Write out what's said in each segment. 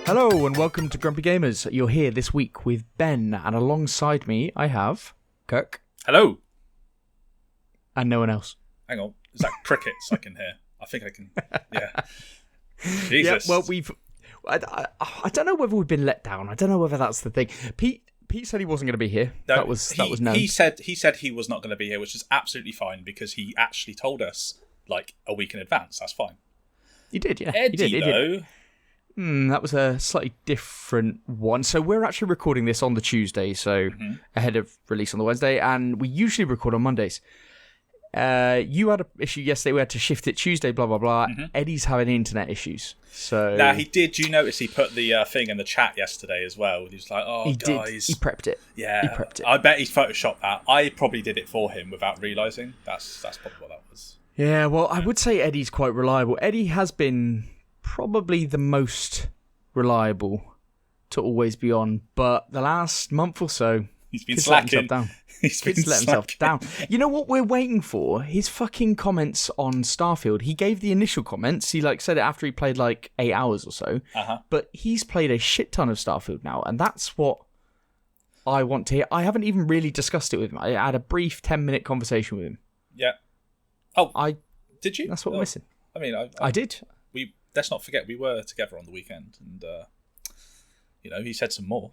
Hello and welcome to Grumpy Gamers. You're here this week with Ben, and alongside me I have Kirk. Hello. And no one else. Hang on, is that crickets I can hear? I think I can. Yeah. Jesus. Yeah, well, I don't know whether we've been let down. I don't know whether that's the thing. Pete said he wasn't going to be here. No, that was known. He said he was not going to be here, which is absolutely fine because he actually told us like a week in advance. That's fine. He did, yeah. Eddie, he did. That was a slightly different one. So we're actually recording this on the Tuesday, so ahead of release on the Wednesday, and we usually record on Mondays. You had an issue yesterday. We had to shift it Tuesday, blah, blah, blah. Eddie's having internet issues. So now, he did. You notice he put the thing in the chat yesterday as well? He was like, oh, he guys. Did. He prepped it. Yeah. He prepped it. I bet he photoshopped that. I probably did it for him without realising. That's probably what that was. Yeah, well, I would say Eddie's quite reliable. Eddie has been probably the most reliable to always be on, but the last month or so, he's been slacking. He's been letting himself down. You know what we're waiting for? His fucking comments on Starfield. He gave the initial comments. He said it after he played 8 hours or so. But he's played a shit ton of Starfield now, and that's what I want to hear. I haven't even really discussed it with him. I had a brief 10-minute conversation with him. Yeah. Oh, did you? That's what we're missing. I mean, I did. Let's not forget we were together on the weekend, and he said some more.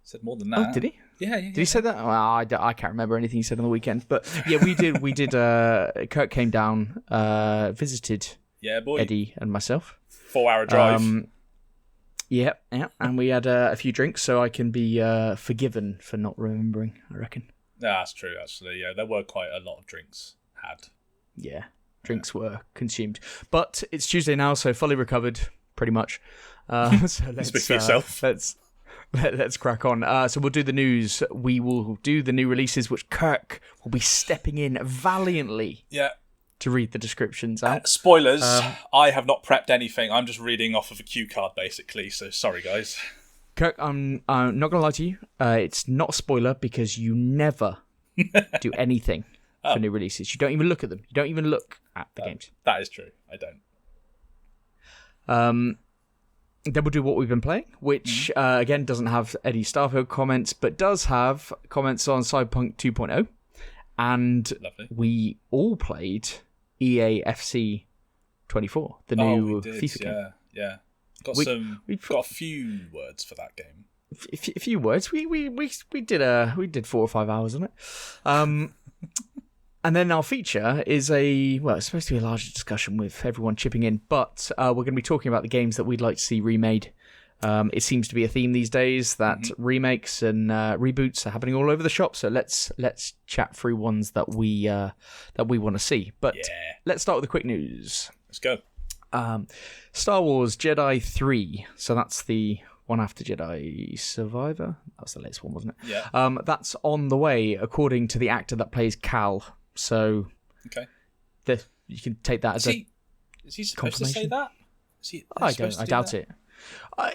Said more than that. Oh, did he? Yeah. Did he say that? Well, I can't remember anything he said on the weekend, but yeah, we did. Kirk came down, visited. Yeah, boy. Eddie and myself. 4-hour drive. Yeah, and we had a few drinks, so I can be forgiven for not remembering, I reckon. Yeah, that's true. Actually, yeah, there were quite a lot of drinks had. Yeah. Drinks were consumed, but it's Tuesday now, so fully recovered, pretty much. So let's speak for yourself. Let's crack on. So we'll do the news. We will do the new releases, which Kirk will be stepping in valiantly. Yeah. To read the descriptions out. Spoilers. I have not prepped anything. I'm just reading off of a cue card, basically. So sorry, guys. Kirk, I'm not gonna lie to you. It's not a spoiler because you never do anything. For new releases. You don't even look at them. You don't even look at the games. That is true. I don't. Then we'll do what we've been playing, which, again, doesn't have Eddie Starfield comments, but does have comments on Cyberpunk 2.0. And we all played EA FC 24, the new FIFA game. Yeah. Got a few words for that game. A few words. We did 4 or 5 hours on it. And then our feature is it's supposed to be a larger discussion with everyone chipping in, but we're going to be talking about the games that we'd like to see remade. It seems to be a theme these days that remakes and reboots are happening all over the shop. So let's chat through ones that we want to see. But let's start with the quick news. Let's go. Star Wars Jedi 3. So that's the one after Jedi Survivor. That was the latest one, wasn't it? Yeah. That's on the way, according to the actor that plays Cal. So, okay, you can take that as a is he supposed to say that? I doubt it.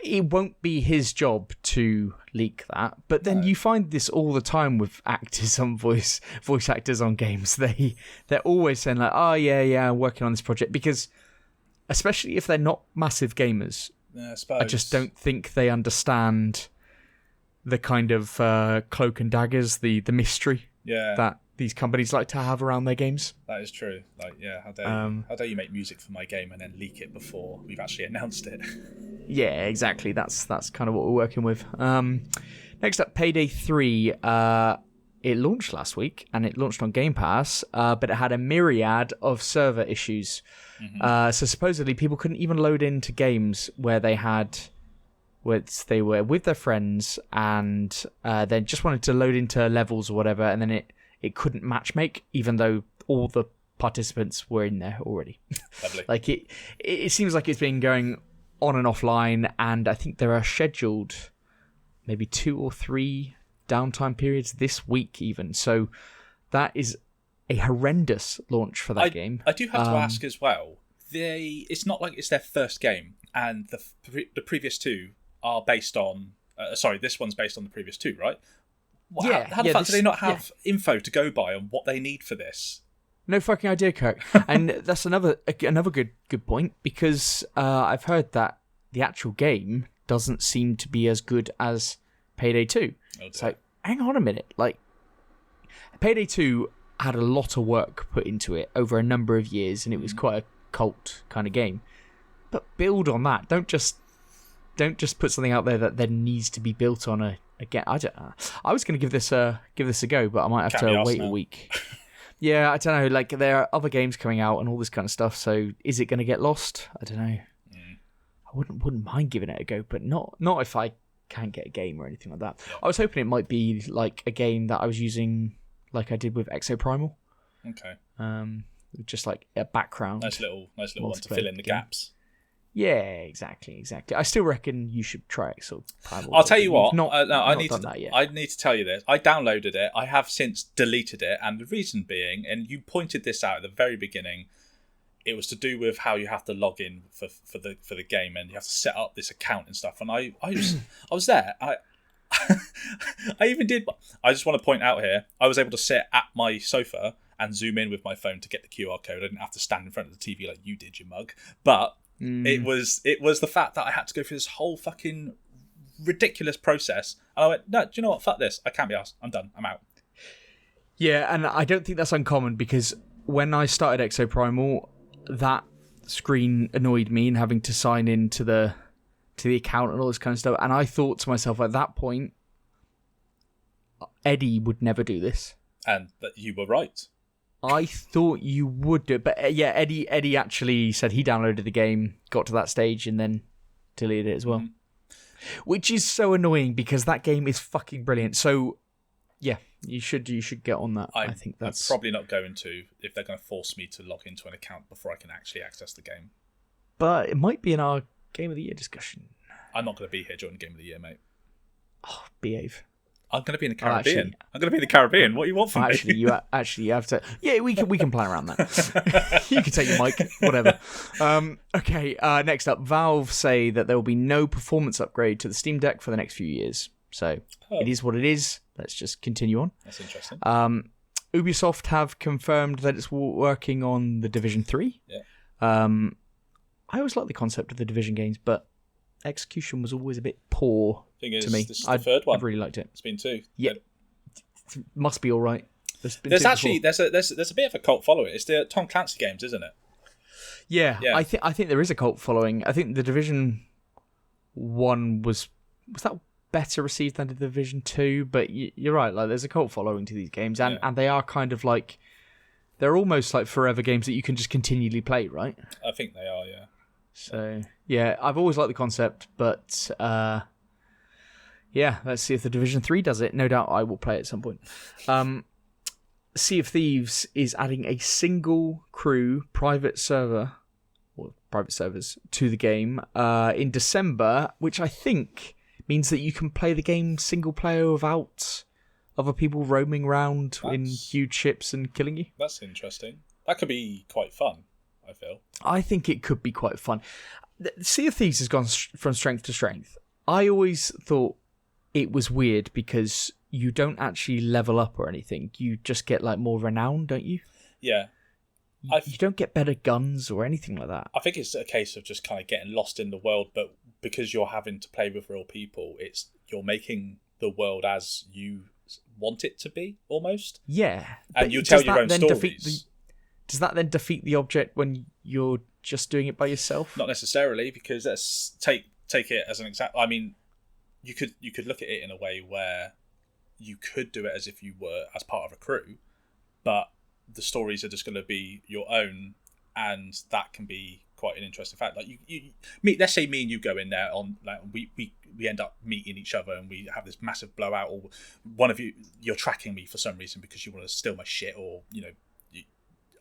It won't be his job to leak that. But then you find this all the time with actors on voice actors on games. They're always saying like, oh yeah, I'm working on this project, because especially if they're not massive gamers, I just don't think they understand the kind of cloak and daggers, the mystery that these companies like to have around their games. That is true. How dare you make music for my game and then leak it before we've actually announced it? Yeah, exactly. That's kind of what we're working with. Next up, Payday 3. It launched last week, and it launched on Game Pass, but it had a myriad of server issues. So supposedly people couldn't even load into games where they were with their friends and then just wanted to load into levels or whatever, and then it couldn't matchmake, even though all the participants were in there already. Lovely. It seems like it's been going on and offline, and I think there are scheduled maybe 2 or 3 downtime periods this week even. So that is a horrendous launch for that game. I do have to ask as well. It's not like it's their first game, and the previous two are based on. This one's based on the previous two, right? How the fuck do they not have info to go by on what they need for this? No fucking idea, Kirk. And that's another good point, because I've heard that the actual game doesn't seem to be as good as Payday 2. Oh, it's like, hang on a minute. Like, Payday 2 had a lot of work put into it over a number of years, and it was quite a cult kind of game. But build on that. Don't just put something out there that then needs to be built on again. I was going to give this a go, but I might have to wait a week. Yeah, I don't know. Like, there are other games coming out and all this kind of stuff. So is it going to get lost? I don't know. I wouldn't mind giving it a go, but not if I can't get a game or anything like that. Yeah. I was hoping it might be like a game that I was using, like I did with Exoprimal. Okay. Just like a background. Nice little one to fill in the gaps. Yeah, exactly. I still reckon you should try Exoprimal. I'll tell you what. I need to tell you this. I downloaded it. I have since deleted it, and the reason being, and you pointed this out at the very beginning, it was to do with how you have to log in for the game, and you have to set up this account and stuff. And I was there. I even did. I just want to point out here, I was able to sit at my sofa and zoom in with my phone to get the QR code. I didn't have to stand in front of the TV like you did, you mug. But it was the fact that I had to go through this whole fucking ridiculous process. And I went, no, do you know what? Fuck this. I can't be asked. I'm done. I'm out. Yeah, and I don't think that's uncommon, because when I started Exoprimal, that screen annoyed me, and having to sign in to the account and all this kind of stuff. And I thought to myself at that point, Eddie would never do this. And that you were right. I thought you would do it, but Eddie actually said he downloaded the game, got to that stage, and then deleted it as well. Which is so annoying, because that game is fucking brilliant. So, yeah, you should get on that. I think that's I'm probably not going to, if they're going to force me to log into an account before I can actually access the game. But it might be in our Game of the Year discussion. I'm not going to be here during the Game of the Year, mate. Oh, behave. I'm going to be in the Caribbean. I'm going to be in the Caribbean. What do you want from me? You have to. Yeah, we can plan around that. You can take your mic, whatever. Okay. Next up, Valve say that there will be no performance upgrade to the Steam Deck for the next few years. So It is what it is. Let's just continue on. That's interesting. Ubisoft have confirmed that it's working on The Division 3. Yeah. I always like the concept of the Division games, but execution was always a bit poor to me. This is the third one. I really liked it. It's been 2. Yeah, it must be all right. There's a bit of a cult following. It's the Tom Clancy games, isn't it? Yeah. I think there is a cult following. I think the Division 1 was that better received than the Division 2, but you're right. Like, there's a cult following to these games, and they are kind of like, they're almost like forever games that you can just continually play, right? I think they are, yeah. So, yeah, I've always liked the concept, but let's see if the Division 3 does it. No doubt I will play it at some point. Sea of Thieves is adding a single crew private server, or private servers, to the game in December, which I think means that you can play the game single player without other people roaming around in huge ships and killing you. That's interesting. That could be quite fun, I feel. I think it could be quite fun. Sea of Thieves has gone from strength to strength. I always thought it was weird because you don't actually level up or anything. You just get like more renown, don't you? Yeah. You don't get better guns or anything like that. I think it's a case of just kind of getting lost in the world, but because you're having to play with real people, you're making the world as you want it to be, almost. Yeah. And you tell your own stories. Does that then defeat the object when you're just doing it by yourself? Not necessarily, because let's take it as an example. I mean, you could look at it in a way where you could do it as if you were as part of a crew, but the stories are just going to be your own, and that can be quite an interesting fact. Like let's say me and you go in there on, like, we end up meeting each other and we have this massive blowout, or one of you're tracking me for some reason because you want to steal my shit, or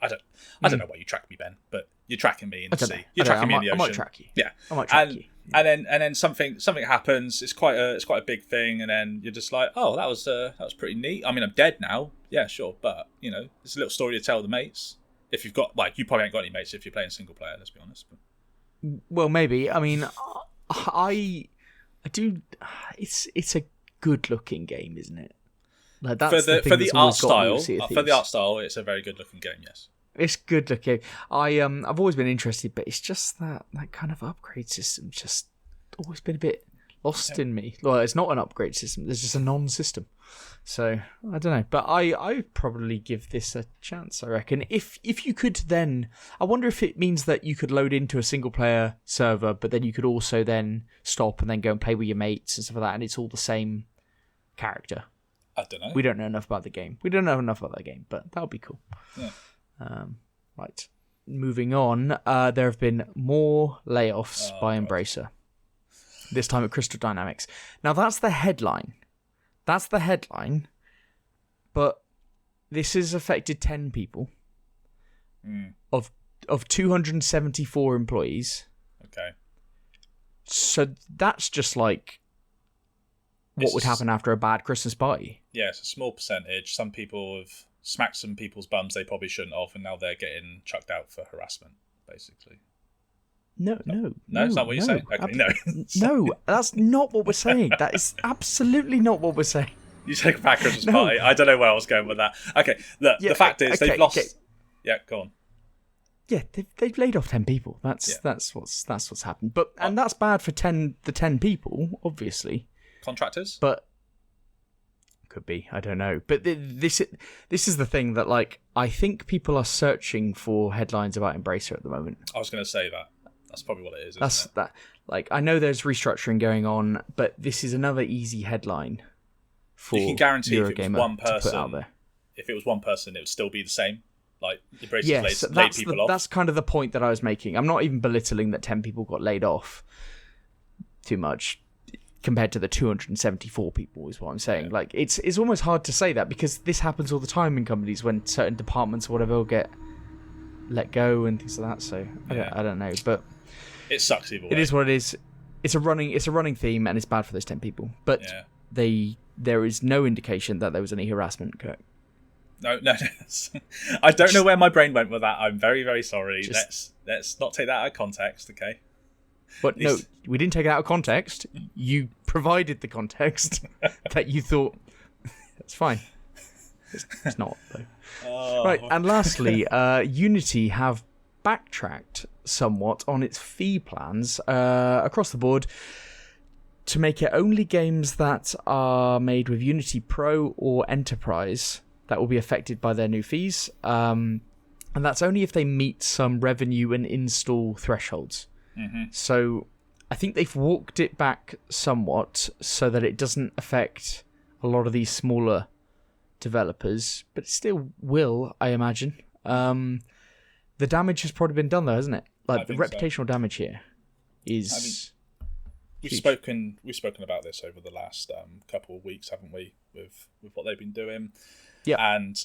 I don't know why you track me, Ben, but you're tracking me in the sea. You're tracking me in the ocean. I might track you. Yeah. I might track you. And then something happens. It's quite a big thing, and then you're just like, oh, that was pretty neat. I mean, I'm dead now. Yeah, sure, but it's a little story to tell the mates. If you've got you probably ain't got any mates if you're playing single player. Let's be honest. But. Well, maybe. I mean, I do. It's a good looking game, isn't it? Like that's for the art style. For the art style, it's a very good looking game. Yes. It's good looking. I've always been interested, but it's just that kind of upgrade system just always been a bit lost in me. Well, it's not an upgrade system. There's just a non-system. So I don't know, but I'd probably give this a chance. I reckon if you could then, I wonder if it means that you could load into a single player server, but then you could also then stop and then go and play with your mates and stuff like that, and it's all the same character. I don't know. We don't know enough about the game. We don't know enough about that game, but that would be cool. Yeah. Right. Moving on, there have been more layoffs by Embracer. This time at Crystal Dynamics. Now that's the headline. But this has affected 10 people of 274 employees. Okay. So that's just like what would happen after a bad Christmas party. Yeah, it's a small percentage. Some people have smacked some people's bums they probably shouldn't have, and now they're getting chucked out for harassment, basically. No, is that what you're saying? Okay, no. No, that's not what we're saying. That is absolutely not what we're saying. You take a bad Christmas party. I don't know where I was going with that. Okay, look, the fact is they've lost... Okay. Yeah, go on. Yeah, they've laid off 10 people. That's what's happened. But and that's bad for the 10 people, obviously. Contractors? But could be, I don't know. But this is the thing that I think people are searching for headlines about Embracer at the moment. I was going to say that. That's probably what it is. Isn't it? That. I know there's restructuring going on, but this is another easy headline for you can guarantee Eurogamer if it was one person, to put out there. If it was one person, it would still be the same. Yes, laid people off. That's kind of the point that I was making. I'm not even belittling that 10 people got laid off too much compared to the 274 people is what I'm saying. Yeah. It's almost hard to say that because this happens all the time in companies when certain departments or whatever will get let go and things like that. So I don't know, but it sucks either way. It is what it is. It's a running theme and it's bad for those 10 people. But there is no indication that there was any harassment, Kirk. No. I don't know where my brain went with that. I'm very, very sorry. Let's not take that out of context, okay? But no, we didn't take it out of context. You provided the context that you thought that's fine. It's not though. Oh. Right, and lastly, Unity have backtracked somewhat on its fee plans across the board to make it only games that are made with Unity Pro or Enterprise that will be affected by their new fees. And that's only if they meet some revenue and install thresholds. Mm-hmm. So I think they've walked it back somewhat so that it doesn't affect a lot of these smaller developers, but it still will, I imagine. The damage has probably been done though, hasn't it? The reputational damage here is... We've spoken about this over the last couple of weeks, haven't we, with what they've been doing? Yeah. And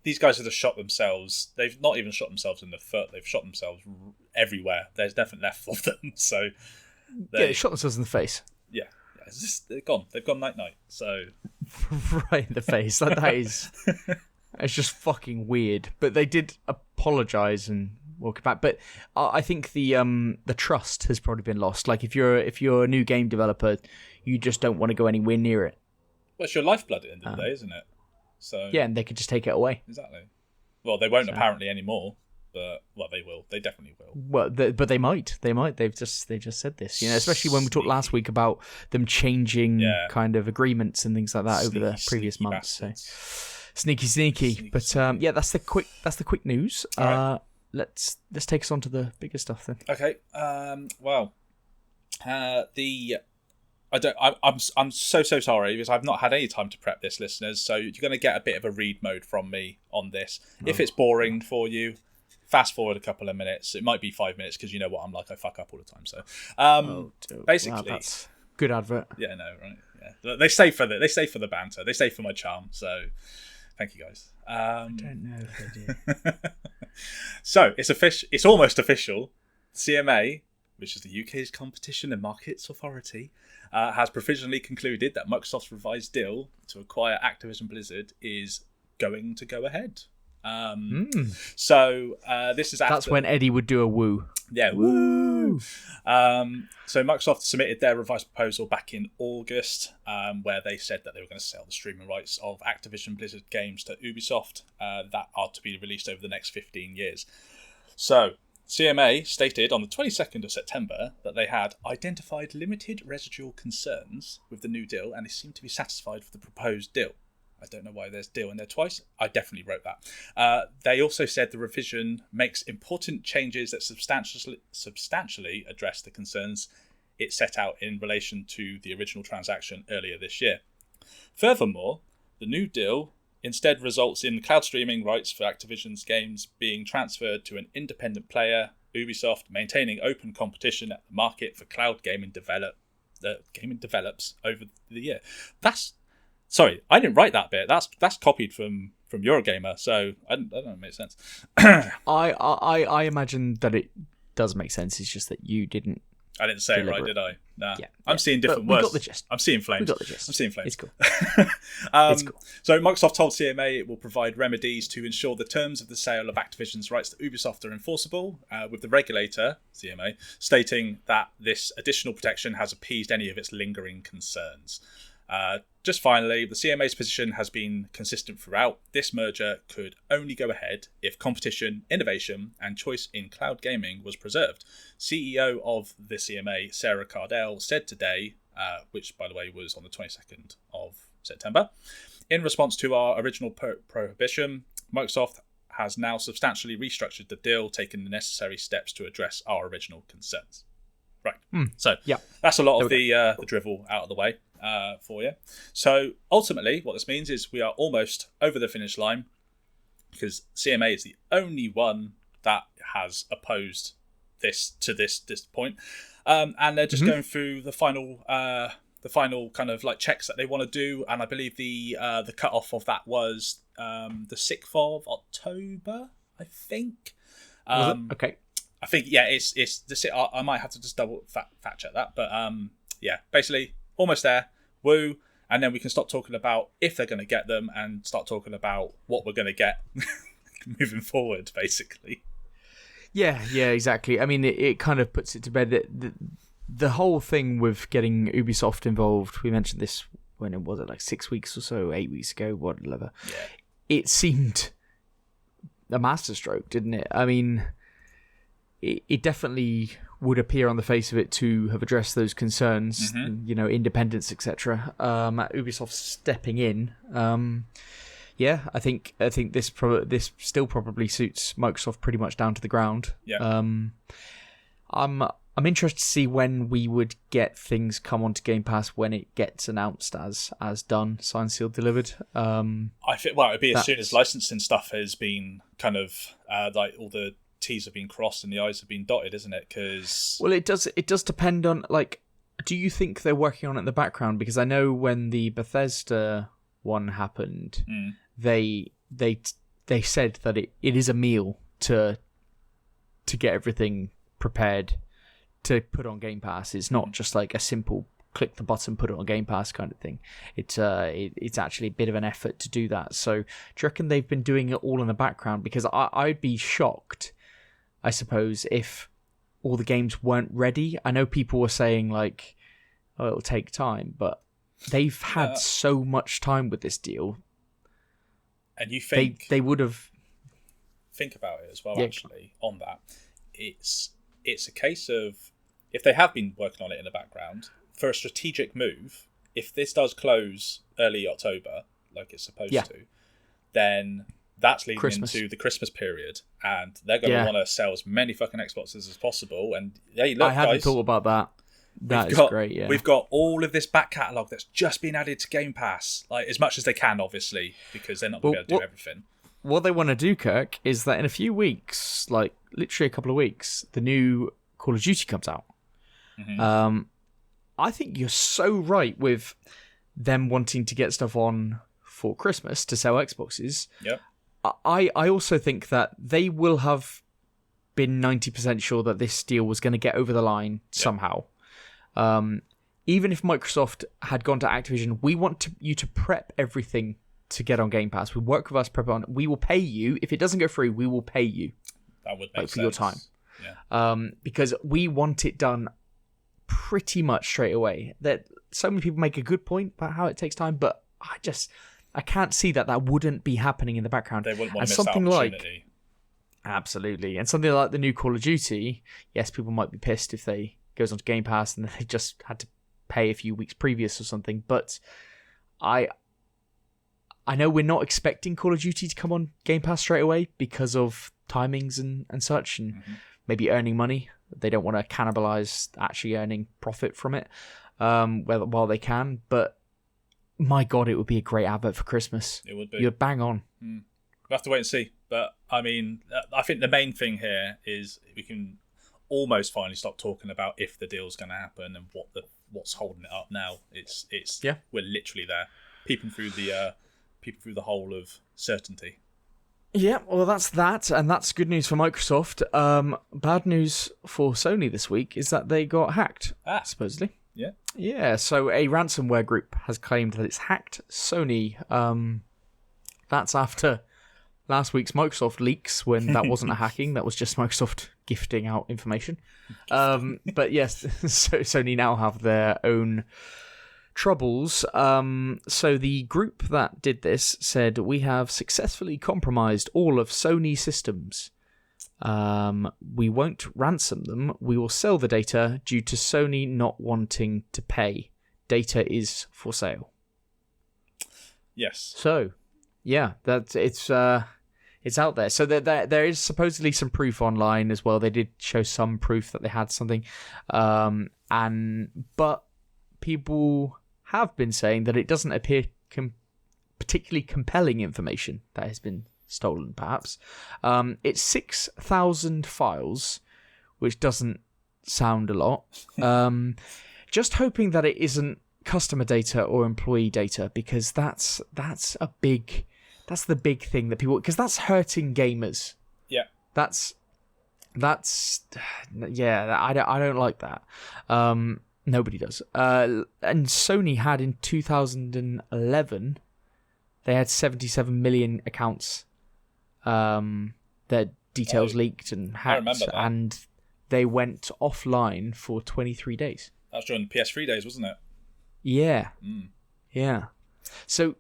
these guys have just shot themselves. They've not even shot themselves in the foot. They've shot themselves everywhere. There's nothing left of them. So they shot themselves in the face. Yeah. It's just, they're gone. They've gone night. So right in the face. That is... It's just fucking weird. But they did apologise and walk back. But I think the trust has probably been lost. If you're a new game developer, you just don't want to go anywhere near it. Well, it's your lifeblood at the end of the day, isn't it? So yeah, and they could just take it away. Exactly. Well, they won't apparently anymore, but they will. They definitely will. Well, but they might. They might. They just said this. Especially when we talked last week about them changing kind of agreements and things like that over the previous months. So sneaky. But that's the quick news. Right. Let's take us on to the bigger stuff then. Okay. I'm so sorry because I've not had any time to prep this, listeners. So you're going to get a bit of a read mode from me on this. Oh. If it's boring for you, fast forward a couple of minutes. It might be 5 minutes because you know what I'm like. I fuck up all the time. So basically, wow, that's good advert. Yeah, no, right? Yeah, they stay for the banter. They stay for my charm. So thank you guys. I don't know if they do. So it's official. It's almost official. CMA, which is the UK's Competition and Markets Authority, has provisionally concluded that Microsoft's revised deal to acquire Activision Blizzard is going to go ahead. So this is after... That's when Eddie would do a woo. Yeah, woo! So Microsoft submitted their revised proposal back in August, where they said that they were going to sell the streaming rights of Activision Blizzard games to Ubisoft that are to be released over the next 15 years. So CMA stated on the 22nd of September that they had identified limited residual concerns with the new deal and they seemed to be satisfied with the proposed deal. I don't know why there's deal in there twice. I definitely wrote that. They also said the revision makes important changes that substantially address the concerns it set out in relation to the original transaction earlier this year. Furthermore, the new deal instead results in cloud streaming rights for Activision's games being transferred to an independent player, Ubisoft, maintaining open competition at the market for cloud gaming develops over the year. Sorry, I didn't write that bit. That's copied from Eurogamer, so I don't know if it makes sense. I imagine that it does make sense. It's just that you didn't. I didn't say it right, did I? Nah. Yeah, I'm seeing different words. We got the gist. I'm seeing flames. We got the gist. I'm seeing flames. It's cool. It's cool. So Microsoft told CMA it will provide remedies to ensure the terms of the sale of Activision's rights to Ubisoft are enforceable, with the regulator, CMA, stating that this additional protection has appeased any of its lingering concerns. Just finally, the CMA's position has been consistent throughout. This merger could only go ahead if competition, innovation, and choice in cloud gaming was preserved. CEO of the CMA, Sarah Cardell, said today, which by the way was on the 22nd of September, in response to our original prohibition, Microsoft has now substantially restructured the deal, taking the necessary steps to address our original concerns. Right. So that's a lot of the drivel out of the way for you. So ultimately, what this means is we are almost over the finish line because CMA is the only one that has opposed this to this point, and they're just going through the final kind of like checks that they want to do. And I believe the cut off of that was the 6th of October, I think. Okay. I think it's I might have to just double fact check that, but basically almost there. Woo, and then we can stop talking about if they're going to get them and start talking about what we're going to get moving forward, basically. Yeah, exactly. I mean, it kind of puts it to bed that the whole thing with getting Ubisoft involved. We mentioned this when it was like 6 weeks or so, 8 weeks ago, whatever. Yeah. It seemed a masterstroke, didn't it? I mean, it definitely would appear on the face of it to have addressed those concerns, independence, etc. Ubisoft stepping in, I think this still probably suits Microsoft pretty much down to the ground. Yeah. I'm interested to see when we would get things come onto Game Pass when it gets announced as done, signed, sealed, delivered. I think it'd be as soon as licensing stuff has been kind of like all the T's have been crossed and the I's have been dotted, isn't it? Because it does depend on, like, do you think they're working on it in the background? Because I know when the Bethesda one happened, they said that it is a meal to get everything prepared to put on Game Pass. It's not just like a simple click the button, put it on Game Pass kind of thing. It's actually a bit of an effort to do that. So do you reckon they've been doing it all in the background? Because I'd be shocked, I suppose, if all the games weren't ready. I know people were saying like, oh, it'll take time, but they've had so much time with this deal. And you think they would have... Think about it as well, actually, on that. It's a case of, if they have been working on it in the background, for a strategic move, if this does close early October, like it's supposed to, then that's leading into the Christmas period, and they're going to want to sell as many fucking Xboxes as possible. And hey, look, I hadn't thought about that. That is great, yeah. We've got all of this back catalogue that's just been added to Game Pass, like as much as they can, obviously, because they're not going to be able to do everything. What they want to do, Kirk, is that in a few weeks, like literally a couple of weeks, the new Call of Duty comes out. I think you're so right with them wanting to get stuff on for Christmas to sell Xboxes. Yep. I also think that they will have been 90% sure that this deal was going to get over the line somehow. Even if Microsoft had gone to Activision, we want you to prep everything to get on Game Pass. We work with us, prep it on. We will pay you. If it doesn't go through, we will pay you. That would make for your time. Yeah. Because we want it done pretty much straight away. That so many people make a good point about how it takes time, but I can't see that wouldn't be happening in the background. They wouldn't want and to miss something that opportunity. Absolutely. And something like the new Call of Duty, yes, people might be pissed if they goes onto Game Pass and they just had to pay a few weeks previous or something, but I know we're not expecting Call of Duty to come on Game Pass straight away because of timings and such, and maybe earning money. They don't want to cannibalize actually earning profit from it while they can, but my God, it would be a great advert for Christmas. It would be. You're bang on. We'll have to wait and see. But, I mean, I think the main thing here is we can almost finally stop talking about if the deal's going to happen and what's holding it up now. It's we're literally there, peeping through the hole of certainty. Yeah, well, that's that, and that's good news for Microsoft. Bad news for Sony this week is that they got hacked, supposedly. Yeah. Yeah, so a ransomware group has claimed that it's hacked Sony. That's after last week's Microsoft leaks, when that wasn't a hacking, that was just Microsoft gifting out information. But yes, so Sony now have their own troubles. So the group that did this said, we have successfully compromised all of Sony systems. We won't ransom them. We will sell the data due to Sony not wanting to pay. Data is for sale. Yes. So, yeah, it's out there. So there is supposedly some proof online as well. They did show some proof that they had something, but people have been saying that it doesn't appear particularly compelling information that has been stolen, perhaps. It's 6,000 files, which doesn't sound a lot. Just hoping that it isn't customer data or employee data, because that's the big thing that people, because that's hurting gamers. Yeah. That's yeah, I don't like that. Nobody does. And Sony had in 2011, they had 77 million accounts. Their details leaked and hacked, and they went offline for 23 days. That was during PS3 days, wasn't it? Yeah. Yeah. So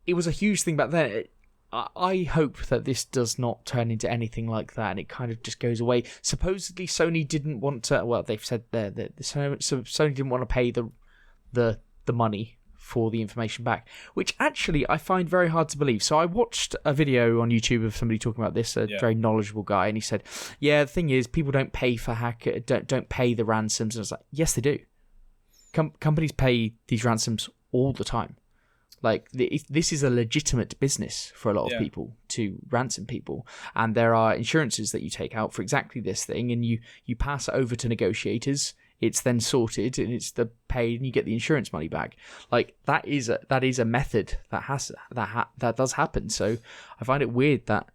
it was a huge thing back then. I hope that this does not turn into anything like that and it kind of just goes away. Supposedly Sony didn't want to, well, they've said there that Sony didn't want to pay the money for the information back, which actually I find very hard to believe. So I watched a video on YouTube of somebody talking about this, very knowledgeable guy, and he said, yeah, the thing is, people don't pay for don't pay the ransoms. And I was like, yes, they do. Companies pay these ransoms all the time. Like, this is a legitimate business for a lot of people to ransom people. And there are insurances that you take out for exactly this thing, and you pass it over to negotiators. It's then sorted, and it's paid, and you get the insurance money back. Like, that is a method that does happen. So I find it weird that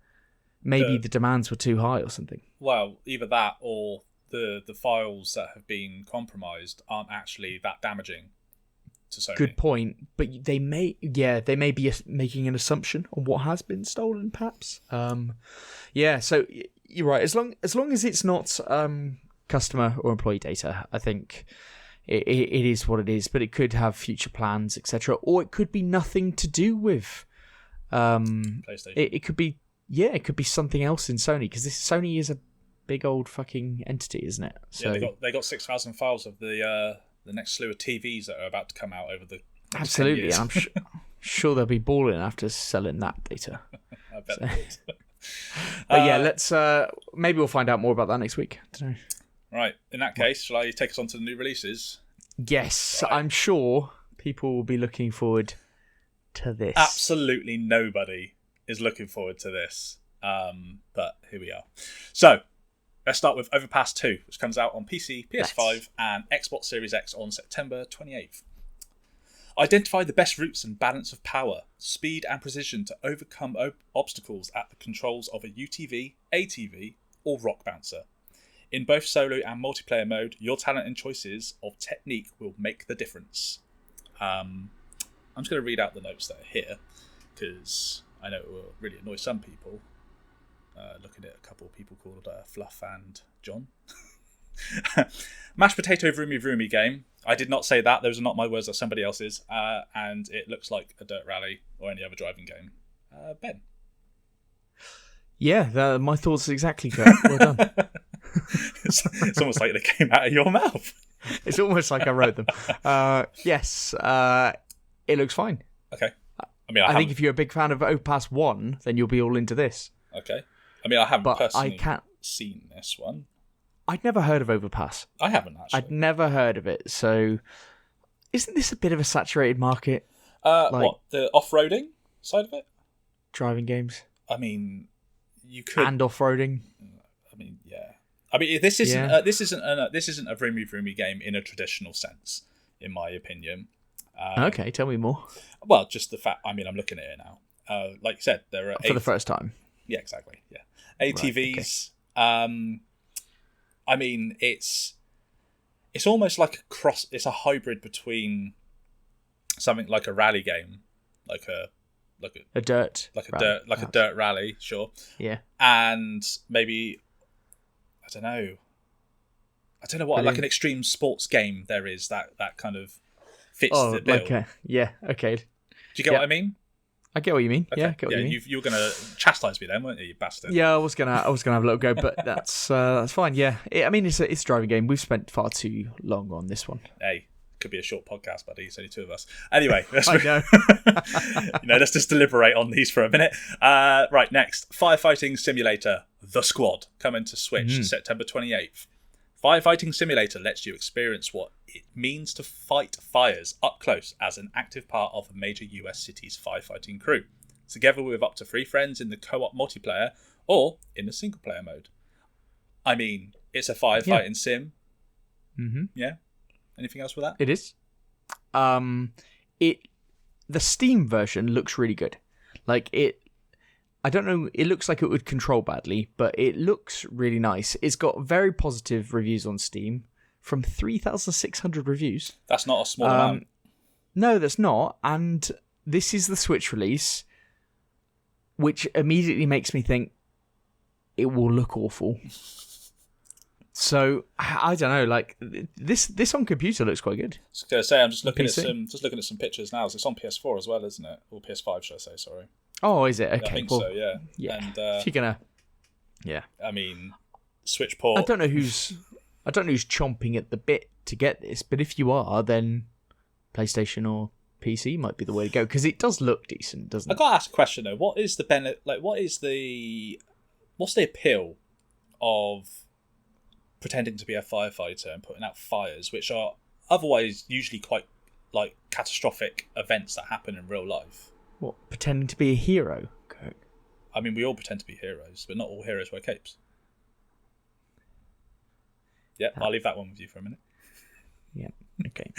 maybe the demands were too high or something. Well, either that or the files that have been compromised aren't actually that damaging to Sony. Good point, but they may be making an assumption on what has been stolen, perhaps. So you're right. As long as it's not customer or employee data, I think it is what it is. But it could have future plans, etc., or it could be nothing to do with PlayStation. It could be something else in Sony, because Sony is a big old fucking entity, isn't it? So they got 6,000 files of the next slew of TVs that are about to come out over the absolutely. I'm sure they'll be balling after selling that data. I bet they would. But let's maybe we'll find out more about that next week. I don't know. Right. In that case, shall I take us on to the new releases? Yes, right. I'm sure people will be looking forward to this. Absolutely nobody is looking forward to this. But here we are. So, let's start with Overpass 2, which comes out on PC, PS5, and Xbox Series X on September 28th. Identify the best routes and balance of power, speed and precision to overcome obstacles at the controls of a UTV, ATV, or Rock Bouncer. In both solo and multiplayer mode, your talent and choices of technique will make the difference. I'm just going to read out the notes that are here, because I know it will really annoy some people. Looking at a couple of people called Fluff and John. Mashed potato vroomy vroomy game. I did not say that. Those are not my words, that's somebody else's. And it looks like a dirt rally or any other driving game. Ben. Yeah, my thoughts are exactly correct. Well done. It's almost like they came out of your mouth. It's almost like I wrote them. Yes, it looks fine. Okay. I mean, I think if you're a big fan of Overpass 1, then you'll be all into this. Okay. I mean, I haven't But personally seen this one. I'd never heard of Overpass. I haven't, actually. I'd never heard of it. So, isn't this a bit of a saturated market? What, the off-roading side of it? Driving games? I mean, you could... And off-roading? I mean, yeah. I mean, this isn't this isn't a vroomy vroomy game in a traditional sense, in my opinion. Okay, tell me more. Well, just the fact. I mean, I'm looking at it now. Like you said, there are for the first time. Yeah, exactly. Yeah, ATVs. Right, okay. I mean, it's almost like it's a hybrid between something like a rally game, like a dirt rally, sure. Yeah. And maybe I don't know what, like an extreme sports game there is that kind of fits the bill. Yeah, okay. Do you get what I mean? I get what you mean. Okay. Yeah, I get what you mean. You were going to chastise me then, weren't you, you bastard? Yeah, I was gonna have a little go, but that's fine. Yeah, I mean it's a driving game. We've spent far too long on this one. Hey, could be a short podcast, buddy. It's only two of us. Anyway, I know. Let's just deliberate on these for a minute. Right, next, Firefighting Simulator: The Squad, coming to Switch September 28th. Firefighting Simulator lets you experience what it means to fight fires up close as an active part of a major US city's firefighting crew, together with up to 3 friends in the co-op multiplayer or in the single-player mode. I mean, it's a firefighting sim. Mm-hmm. Yeah? Anything else with that? It is. The Steam version looks really good. I don't know, it looks like it would control badly, but it looks really nice. It's got very positive reviews on Steam from 3,600 reviews. That's not a small amount. No, that's not. And this is the Switch release, which immediately makes me think it will look awful. So I don't know. Like this on computer looks quite good. I was going to say, I'm just looking at some pictures now. It's on PS4 as well, isn't it? Or PS5, should I say? Sorry. Oh, is it? Okay. I think so. Yeah. Yeah. And if you're gonna, yeah. I mean, Switch port. I don't know who's chomping at the bit to get this, but if you are, then PlayStation or PC might be the way to go because it does look decent, doesn't it? I got to ask a question though. What is the benefit? Like, what's the appeal of pretending to be a firefighter and putting out fires, which are otherwise usually quite like catastrophic events that happen in real life? What, pretending to be a hero, Kirk? I mean, we all pretend to be heroes, but not all heroes wear capes. Yeah, I'll leave that one with you for a minute. Yeah, okay.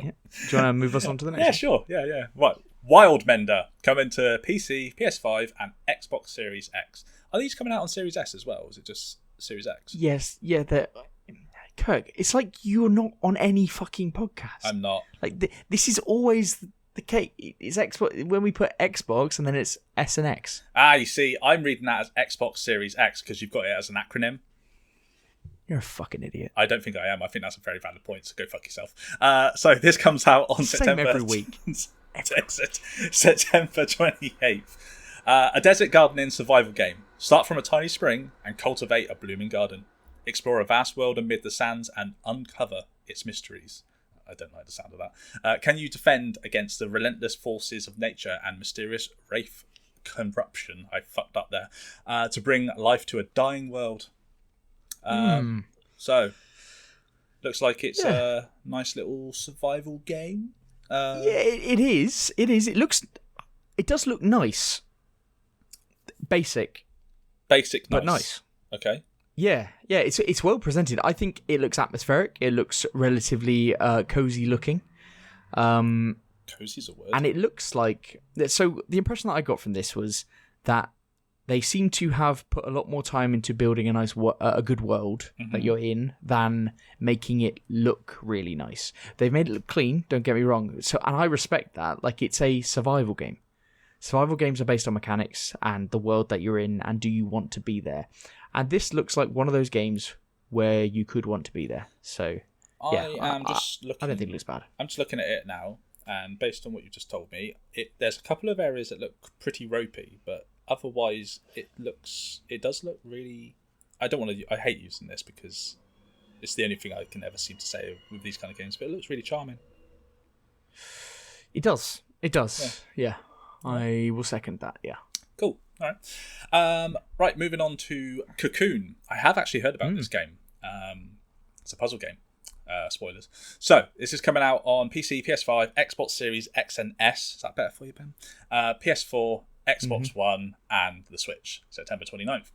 Yeah. Do you want to move us on to the next one? Yeah, sure. Yeah. Right. Wild Mender coming to PC, PS5, and Xbox Series X. Are these coming out on Series S as well, or is it just Series X? Yes, yeah. Kirk, it's like you're not on any fucking podcast. I'm not. Like this is always the case. It's Xbox when we put Xbox and then it's S and X. You see, I'm reading that as Xbox Series X because you've got it as an acronym. You're a fucking idiot. I don't think I am. I think that's a very valid point, so go fuck yourself. So this comes out on September... Same every week. September 28th. A desert gardening survival game. Start from a tiny spring and cultivate a blooming garden. Explore a vast world amid the sands and uncover its mysteries. I don't like the sound of that. Can you defend against the relentless forces of nature and mysterious wraith corruption? I fucked up there. To bring life to a dying world. So, looks like it's a nice little survival game. It is. It is. It does look nice. Basic, but nice. Okay. Yeah. It's well presented. I think it looks atmospheric. It looks relatively cozy looking. Cozy's a word. And it looks like so. The impression that I got from this was that they seem to have put a lot more time into building a good world that you're in than making it look really nice. They've made it look clean, don't get me wrong. And I respect that. Like, it's a survival game. Survival games are based on mechanics and the world that you're in, and do you want to be there? And this looks like one of those games where you could want to be there. So, yeah, I don't think it looks bad. I'm just looking at it now, and based on what you just told me, there's a couple of areas that look pretty ropey, but otherwise it does look really. I hate using this because it's the only thing I can ever seem to say with these kind of games, but it looks really charming. It does. Yeah. I will second that, yeah. Cool. All right. Right, moving on to Cocoon. I have actually heard about this game. It's a puzzle game. Spoilers. So, this is coming out on PC, PS5, Xbox Series X and S. Is that better for you, Ben? PS4, Xbox One, and the Switch, September 29th.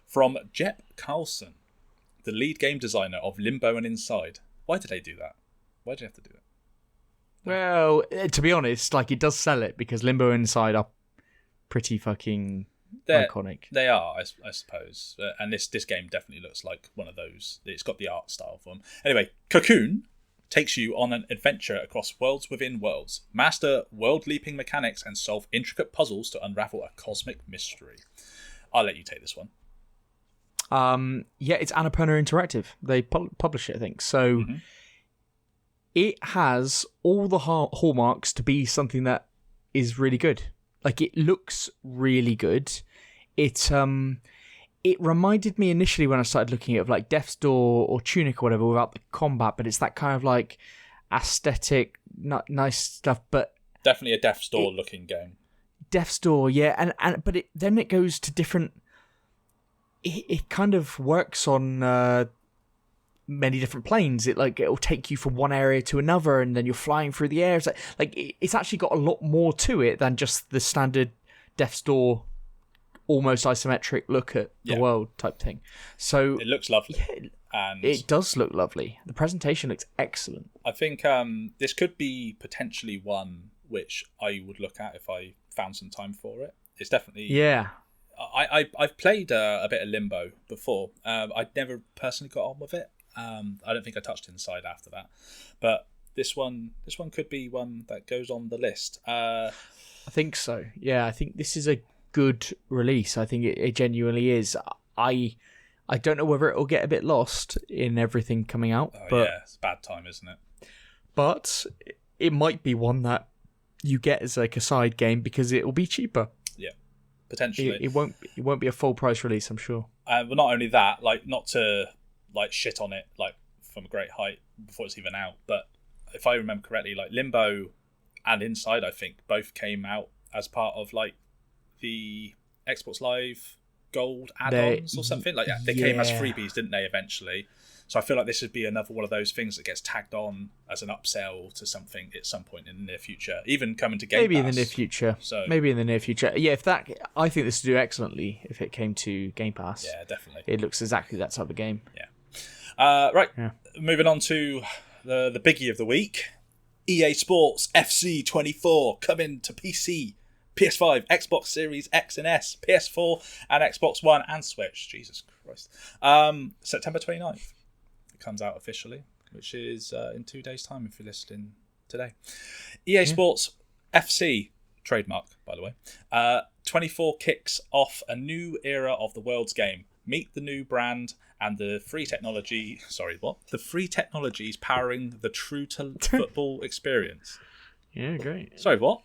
From Jep Carlson, the lead game designer of Limbo and Inside. Why did they do that? Why did you have to do that? Well, to be honest, like, it does sell it because Limbo and Inside are pretty fucking iconic. They are, I suppose. And this game definitely looks like one of those. It's got the art style for them. Anyway, Cocoon takes you on an adventure across worlds within worlds. Master world-leaping mechanics and solve intricate puzzles to unravel a cosmic mystery. I'll let you take this one. Yeah, it's Annapurna Interactive. They publish it, I think. So it has all the hallmarks to be something that is really good. Like, it looks really good. It reminded me initially when I started looking at like Death's Door or Tunic or whatever without the combat, but it's that kind of like aesthetic, nice stuff. But definitely a Death's Door looking game. Death's Door, yeah, but then it goes to different. It kind of works on many different planes. It'll take you from one area to another, and then you're flying through the air. It's actually got a lot more to it than just the standard Death's Door, almost isometric look at the world type thing. So it looks lovely. Yeah, and it does look lovely. The presentation looks excellent. I think this could be potentially one which I would look at if I found some time for it. It's definitely I've played a bit of Limbo before. I'd never personally got on with it. I don't think I touched Inside after that, but this one could be one that goes on the list. I think so. Yeah, I think this is a good release. I think it genuinely is. I don't know whether it will get a bit lost in everything coming out. But yeah, it's a bad time, isn't it? But it might be one that you get as like a side game because it will be cheaper. Yeah, potentially. It won't be a full price release, I'm sure. But not only that, like, not to like shit on it like from a great height before it's even out, but if I remember correctly, like Limbo and Inside, I think both came out as part of like the Xbox Live Gold add-ons or something like that. They came as freebies, didn't they, eventually? So I feel like this would be another one of those things that gets tagged on as an upsell to something at some point in the near future, even coming to Game Pass. Maybe in the near future. Yeah, I think this would do excellently if it came to Game Pass. Yeah, definitely. It looks exactly that type of game. Yeah. Right. Yeah. Moving on to the biggie of the week. EA Sports FC 24 coming to PC, PS5, Xbox Series X and S, PS4, and Xbox One and Switch. Jesus Christ. September 29th. Comes out officially, which is in 2 days' time if you're listening today. EA Sports FC, trademark, by the way, 24 kicks off a new era of the world's game. Meet the new brand and the free technology. Sorry, what? The free technologies powering the true football experience. Yeah, great. Sorry, what?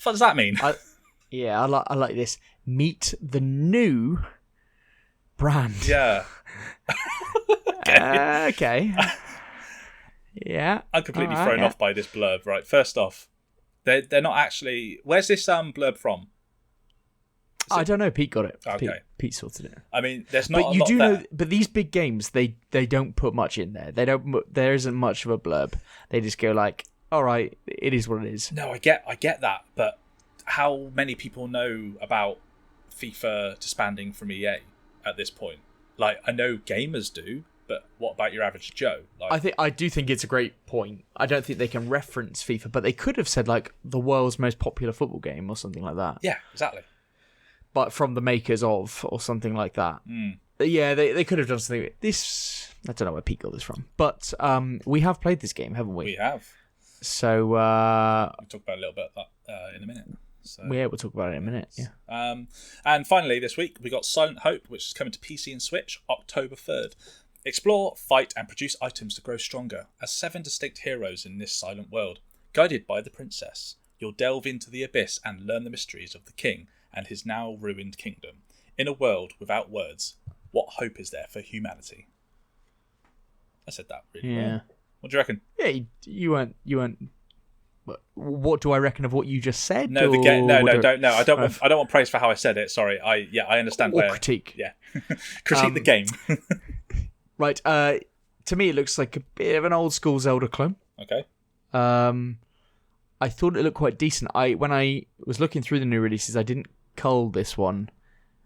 What does that mean? I like this. Meet the new brand. Yeah. Okay. Yeah. I'm completely thrown off by this blurb. Right. First off, they're not actually. Where's this blurb from? I don't know. Pete got it. Okay. Pete sorted it. I mean, there's not. But you do know. But these big games, they don't put much in there. They don't. There isn't much of a blurb. They just go like, "All right, it is what it is." No, I get that. But how many people know about FIFA disbanding from EA at this point? Like, I know gamers do, but what about your average Joe? Like, I do think it's a great point. I don't think they can reference FIFA, but they could have said like the world's most popular football game or something like that. Yeah, exactly. but from the makers of, or something like that. Yeah, they could have done something. This, I don't know where Pete got this from, but we have played this game, haven't we? We have. So we'll talk about a little bit of that in a minute. So, yeah, we'll talk about it in a minute. Yeah. And finally, this week we got Silent Hope, which is coming to PC and Switch October 3rd. Explore, fight, and produce items to grow stronger as 7 distinct heroes in this silent world. Guided by the princess, you'll delve into the abyss and learn the mysteries of the king and his now ruined kingdom. In a world without words, what hope is there for humanity? I said that really well. What do you reckon? Yeah, you weren't. What do I reckon of what you just said? No, the game. No. I don't want praise for how I said it. Sorry. I understand. Or critique. Yeah, critique the game. Right. To me, it looks like a bit of an old school Zelda clone. Okay. I thought it looked quite decent. When I was looking through the new releases, I didn't cull this one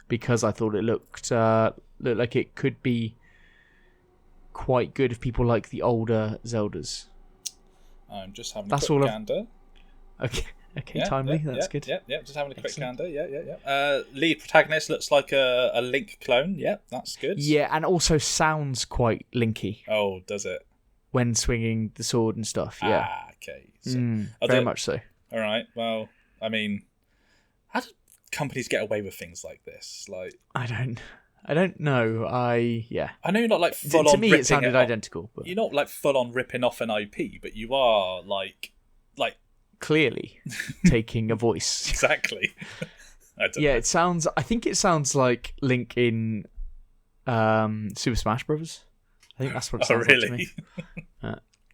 because I thought it looked like it could be quite good if people like the older Zeldas. I'm just having a quick gander. Okay, timely. That's good. Yeah. Just having a quick gander. Yeah. Lead protagonist looks like a Link clone. Yeah, that's good. Yeah, and also sounds quite Linky. Oh, does it? When swinging the sword and stuff. Yeah. Okay. So, very much so. All right. Well, I mean, how do companies get away with things like this? Like, I don't know. I know you're not like full on. To me, it sounded identical. But you're not like full on ripping off an IP, but you are like clearly taking a voice. Exactly. I don't know. It sounds. I think it sounds like Link in Super Smash Bros. I think that's what it sounds like to me.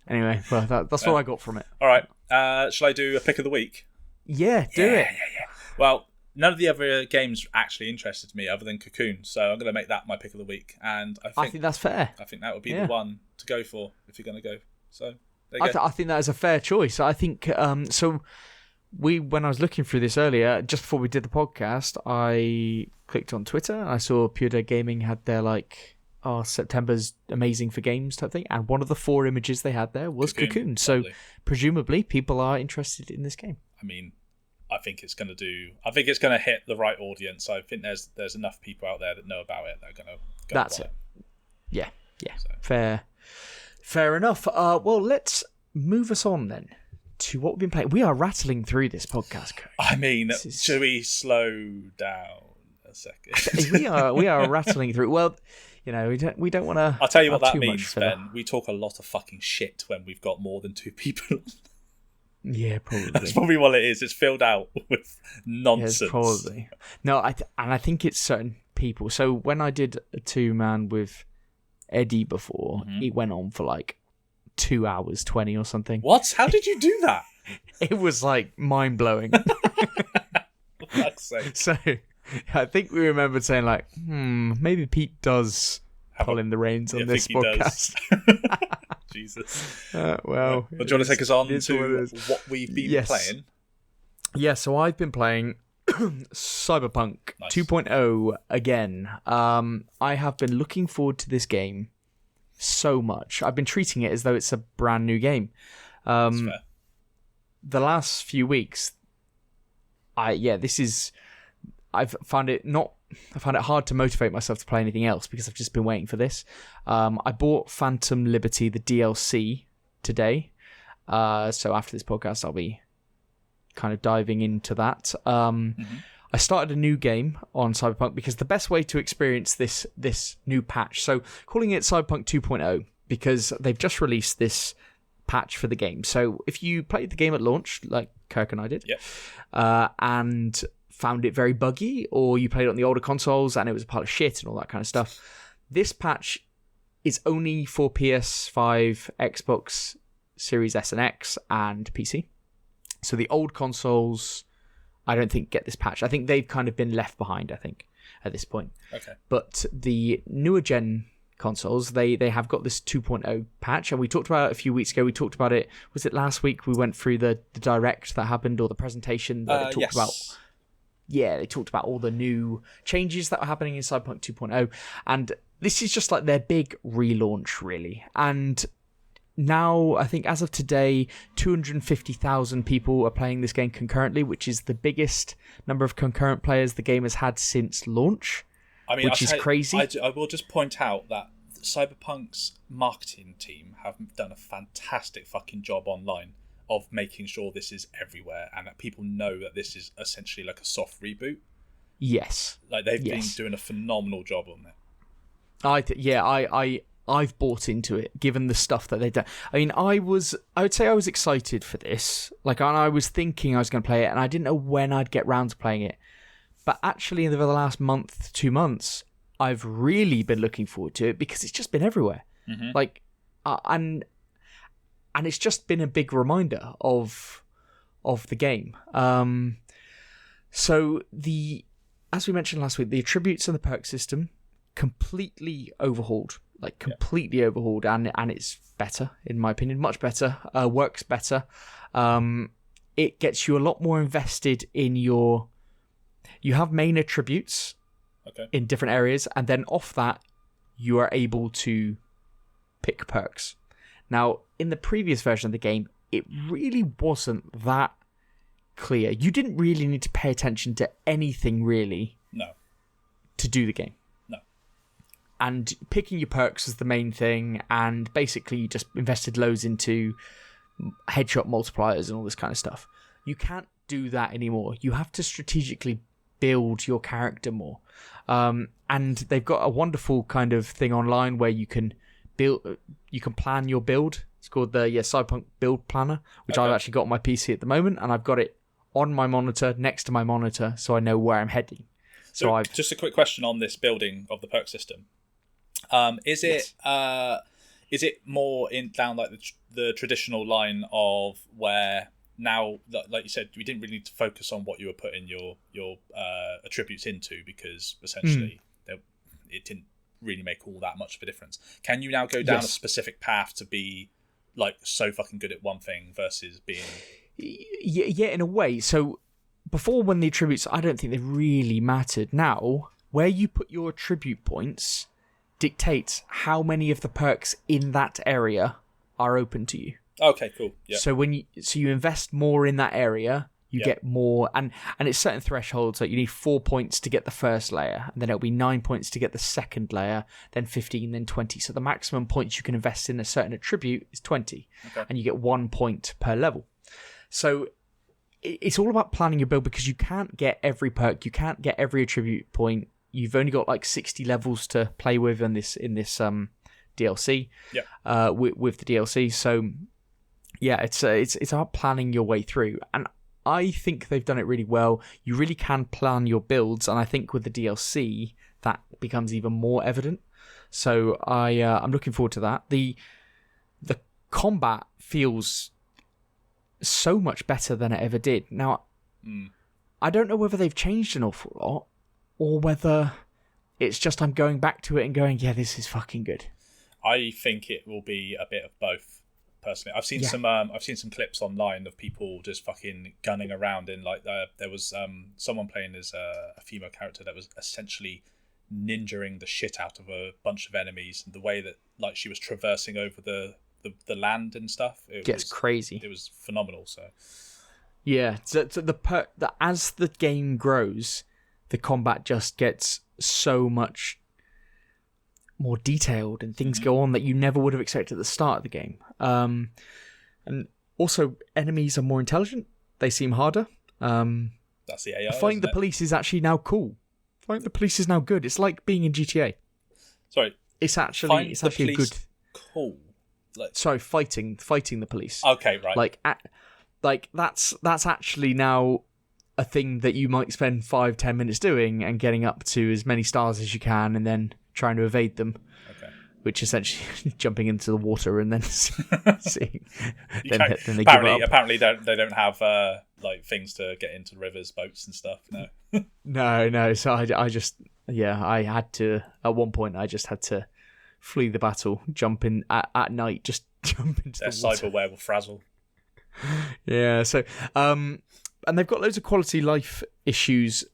Anyway, well, that's what I got from it. All right. Shall I do a pick of the week? Yeah, do it. Yeah. Well, none of the other games actually interested me other than Cocoon, so I'm going to make that my pick of the week. And I think that's fair. I think that would be the one to go for if you're going to go. So there you go. I think that is a fair choice. I think so. When I was looking through this earlier, just before we did the podcast, I clicked on Twitter and I saw Pure Dead Gaming had their September's amazing for games type thing, and one of the 4 images they had there was Cocoon. So presumably people are interested in this game. I mean, I think it's going to hit the right audience. I think there's enough people out there that know about it that are going to go. That's it. Yeah. So. Fair enough. Well, let's move us on then to what we've been playing. We are rattling through this podcast, Cody. I mean, should we slow down a second? we are rattling through. Well, we don't want to. I'll tell you what that means, Ben. We talk a lot of fucking shit when we've got more than 2 people. Yeah, probably. That's probably what it is. It's filled out with nonsense. Yes, probably. No, I think it's certain people. So when I did a 2-man with Eddie before, it went on for 2 hours 20 or something. What? How did you do that? It was mind blowing. For fuck's sake. So I think we remembered saying maybe Pete does pull in the reins on this podcast. Jesus. Well, do you want to take us on to what we've been playing? Yeah, so I've been playing Cyberpunk 2.0 again. I have been looking forward to this game so much. I've been treating it as though it's a brand new game. That's fair. The last few weeks, I've found it hard to motivate myself to play anything else because I've just been waiting for this. I bought Phantom Liberty, the DLC, today. So after this podcast, I'll be kind of diving into that. I started a new game on Cyberpunk because the best way to experience this new patch, so calling it Cyberpunk 2.0 because they've just released this patch for the game. So if you played the game at launch, like Kirk and I did, and found it very buggy, or you played it on the older consoles and it was a pile of shit and all that kind of stuff, this patch is only for PS5, Xbox Series S and X, and PC. So the old consoles, I don't think get this patch. I think they've kind of been left behind, I think, at this point. Okay. But the newer gen consoles, they have got this 2.0 patch, and we talked about it a few weeks ago. We talked about it, was it last week? We went through the direct that happened, or the presentation that they talked about. Yeah, they talked about all the new changes that were happening in Cyberpunk 2.0, and this is just like their big relaunch, really. And now, I think as of today, 250,000 people are playing this game concurrently, which is the biggest number of concurrent players the game has had since launch, which is crazy. I will just point out that Cyberpunk's marketing team have done a fantastic fucking job online of making sure this is everywhere and that people know that this is essentially like a soft reboot. Yes. Like, they've been doing a phenomenal job on it. I've bought into it, given the stuff that they've done. I mean, I would say I was excited for this. Like, I was thinking I was going to play it, and I didn't know when I'd get round to playing it. But actually, in the last month, 2 months, I've really been looking forward to it because it's just been everywhere. Mm-hmm. Like, and it's just been a big reminder of the game. So as we mentioned last week, the attributes and the perk system completely overhauled. Like, completely overhauled, and it's better, in my opinion, much better, works better. It gets you a lot more invested in you have main attributes in different areas, and then off that, you are able to pick perks. Now, in the previous version of the game, it really wasn't that clear. You didn't really need to pay attention to anything, really, to do the game. And picking your perks is the main thing, and basically you just invested loads into headshot multipliers and all this kind of stuff. You can't do that anymore. You have to strategically build your character more. And they've got a wonderful kind of thing online where you can plan your build. It's called the Cyberpunk Build Planner, which I've actually got on my PC at the moment, and I've got it on my monitor, next to my monitor, so I know where I'm heading. So just a quick question on this building of the perk system. Is it more down like the traditional line of where now, like you said, we didn't really need to focus on what you were putting your attributes into, because essentially it didn't really make all that much of a difference. Can you now go down a specific path to be like so fucking good at one thing versus being? Yeah, in a way. So before, when the attributes, I don't think they really mattered. Now, where you put your attribute points dictates how many of the perks in that area are open to you. Okay, cool. Yeah. So you invest more in that area, you get more, and it's certain thresholds. Like, you need 4 points to get the first layer, and then it'll be 9 points to get the second layer, then 15, then 20. So the maximum points you can invest in a certain attribute is 20, and you get 1 point per level. So it's all about planning your build, because you can't get every perk, you can't get every attribute point. You've only got like 60 levels to play with in this DLC. With the DLC. So yeah, it's about planning your way through, and I think they've done it really well. You really can plan your builds, and I think with the DLC that becomes even more evident. So I'm looking forward to that. The combat feels so much better than it ever did. Now, I don't know whether they've changed an awful lot, or whether it's just I'm going back to it and going, yeah, this is fucking good. I think it will be a bit of both. Personally, I've seen some clips online of people just fucking gunning around in like there was someone playing as a female character that was essentially ninjaing the shit out of a bunch of enemies, and the way that like she was traversing over the land and stuff, it was crazy. It was phenomenal. So yeah, so as the game grows, the combat just gets so much more detailed, and things go on that you never would have expected at the start of the game. And also, enemies are more intelligent. They seem harder. That's the AI. Fighting the police is actually now cool. Fighting the police is now good. It's like being in GTA. Sorry, it's actually a good. Cool. Sorry, fighting the police. Okay, right. Like that's actually now a thing that you might spend 5-10 minutes doing, and getting up to as many stars as you can, and then trying to evade them. Okay. Which essentially jumping into the water and then seeing. then they give up. Apparently, they don't have like things to get into rivers, boats, and stuff. No. No. So I had to. At one point, I just had to flee the battle, jump in at night, just jump into the water. Cyber werewolf frazzle. Yeah. So, and they've got loads of quality life issues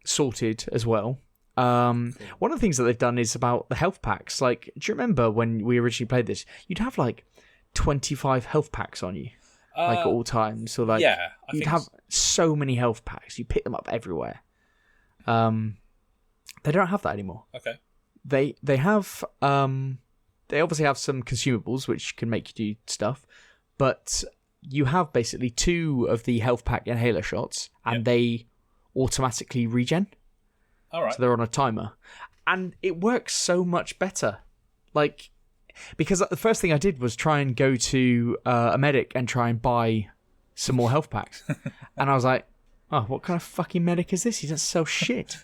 sorted as well. One of the things that they've done is about the health packs. Like, do you remember when we originally played this? You'd have like 25 health packs on you, like at all times. So like, yeah, you'd have so many health packs. You pick them up everywhere. They don't have that anymore. Okay. They have they obviously have some consumables which can make you do stuff, but you have basically 2 of the health pack inhaler shots, and they automatically regen. All right. So they're on a timer, and it works so much better. Like, because the first thing I did was try and go to a medic and try and buy some more health packs, and I was like, "Oh, what kind of fucking medic is this? He doesn't sell shit."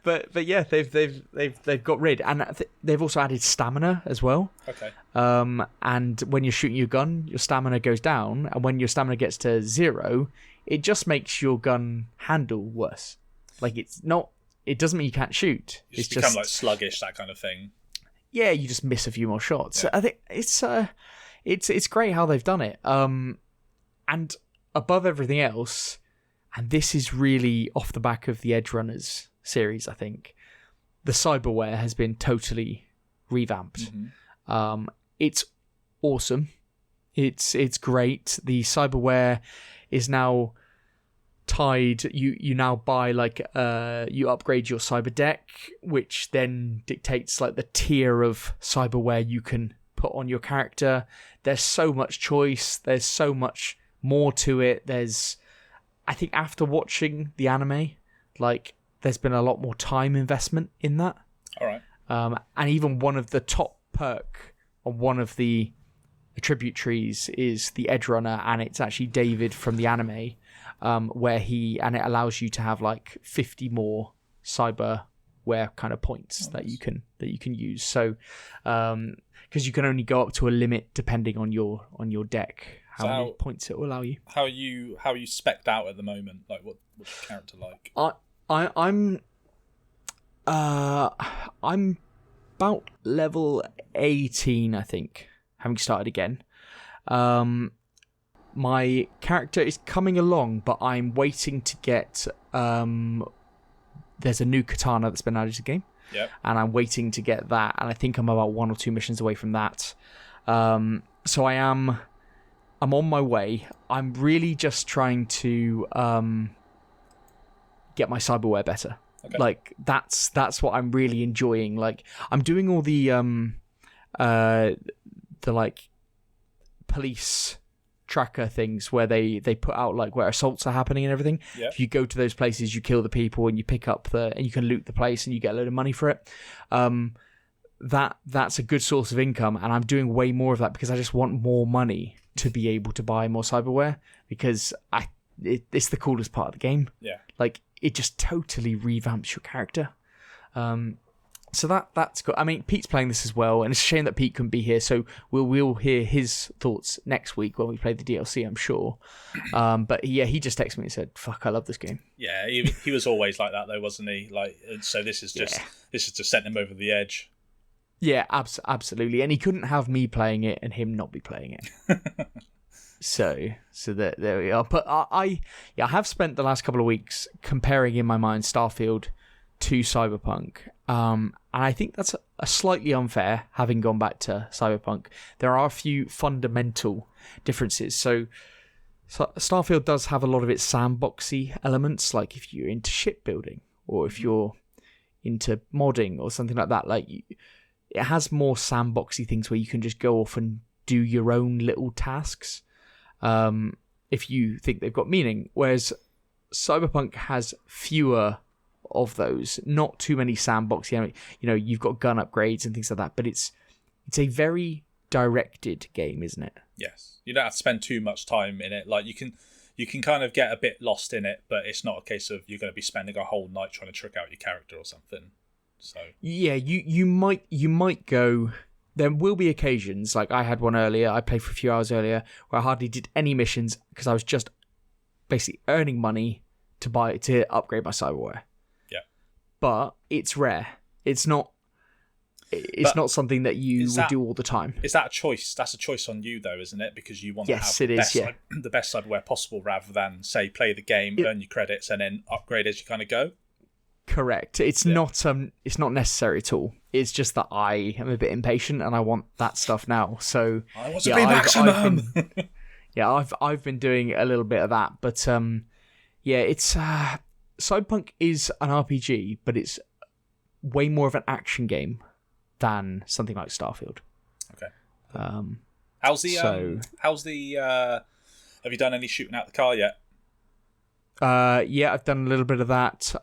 But yeah, they've got rid, and they've also added stamina as well. Okay. And when you're shooting your gun, your stamina goes down, and when your stamina gets to 0, it just makes your gun handle worse. Like, it doesn't mean you can't shoot. You just become like sluggish, that kind of thing. Yeah, you just miss a few more shots. Yeah. I think it's great how they've done it. And above everything else, and this is really off the back of the Edge Runners series, I think, the cyberware has been totally revamped. Mm-hmm. It's awesome. It's great. The cyberware is now tied. You now buy like you upgrade your cyber deck, which then dictates like the tier of cyberware you can put on your character. There's so much choice. There's so much more to it. I think after watching the anime, like, there's been a lot more time investment in that. All right. And even one of the top perk on one of the attribute trees is the Edge Runner, and it's actually David from the anime, where it allows you to have like 50 more cyberware kind of points that you can use. So, because you can only go up to a limit depending on your deck, how many points it will allow you. How are you spec'd out at the moment? Like, what's your character like? I'm about level 18, I think, having started again. My character is coming along, but I'm waiting to get there's a new katana that's been added to the game. Yep. And I'm waiting to get that, and I think I'm about 1 or 2 missions away from that. So I'm on my way. I'm really just trying to get my cyberware better. Okay. Like, that's what I'm really enjoying. Like, I'm doing all the like police tracker things where they put out like where assaults are happening and everything. Yep. If you go to those places, you kill the people and you pick up and you can loot the place and you get a load of money for it. That's a good source of income, and I'm doing way more of that because I just want more money to be able to buy more cyberware, because it's the coolest part of the game. Yeah. Like, it just totally revamps your character. So that's good. I mean, Pete's playing this as well, and it's a shame that Pete couldn't be here. So we'll hear his thoughts next week when we play the DLC, I'm sure. But yeah, he just texted me and said, "Fuck, I love this game." Yeah, he was always like that though, wasn't he? Like, so this is just sent him over the edge. Yeah, absolutely. And he couldn't have me playing it and him not be playing it. So there we are. But I have spent the last couple of weeks comparing in my mind Starfield to Cyberpunk. And I think that's a slightly unfair, having gone back to Cyberpunk. There are a few fundamental differences. So Starfield does have a lot of its sandboxy elements, like if you're into shipbuilding or if you're into modding or something like that. Like, it has more sandboxy things where you can just go off and do your own little tasks if you think they've got meaning. Whereas Cyberpunk has fewer of those, not too many sandboxy. You know, you've got gun upgrades and things like that, but it's a very directed game, isn't it? Yes, you don't have to spend too much time in it. Like, you can kind of get a bit lost in it, but it's not a case of you're going to be spending a whole night trying to trick out your character or something. So yeah, you might go. There will be occasions, like I had one earlier. I played for a few hours earlier where I hardly did any missions because I was just basically earning money to upgrade my cyberware. Yeah, but it's rare. It's not something that you would do all the time. Is that a choice? That's a choice on you, though, isn't it? Because you want to have the best cyberware possible, rather than, say, play the game, earn your credits, and then upgrade as you kind of go. Correct. It's not necessary at all. It's just that I am a bit impatient and I want that stuff now. So I want to be maximum. I've been doing a little bit of that, but it's Cyberpunk is an RPG, but it's way more of an action game than something like Starfield. Okay. How's the have you done any shooting out the car yet? I've done a little bit of that.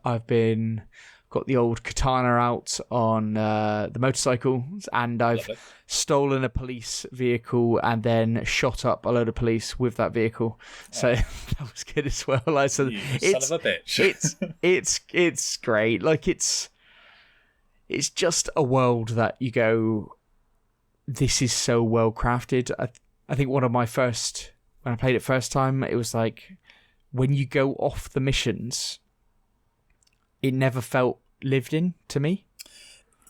Got the old katana out on the motorcycle, and I've stolen a police vehicle and then shot up a load of police with that vehicle. So that was good as well. Like, so you son of a bitch. it's great. Like it's just a world that you go, this is so well crafted. I think when I played it first time, it was like, when you go off the missions, it never felt lived in to me.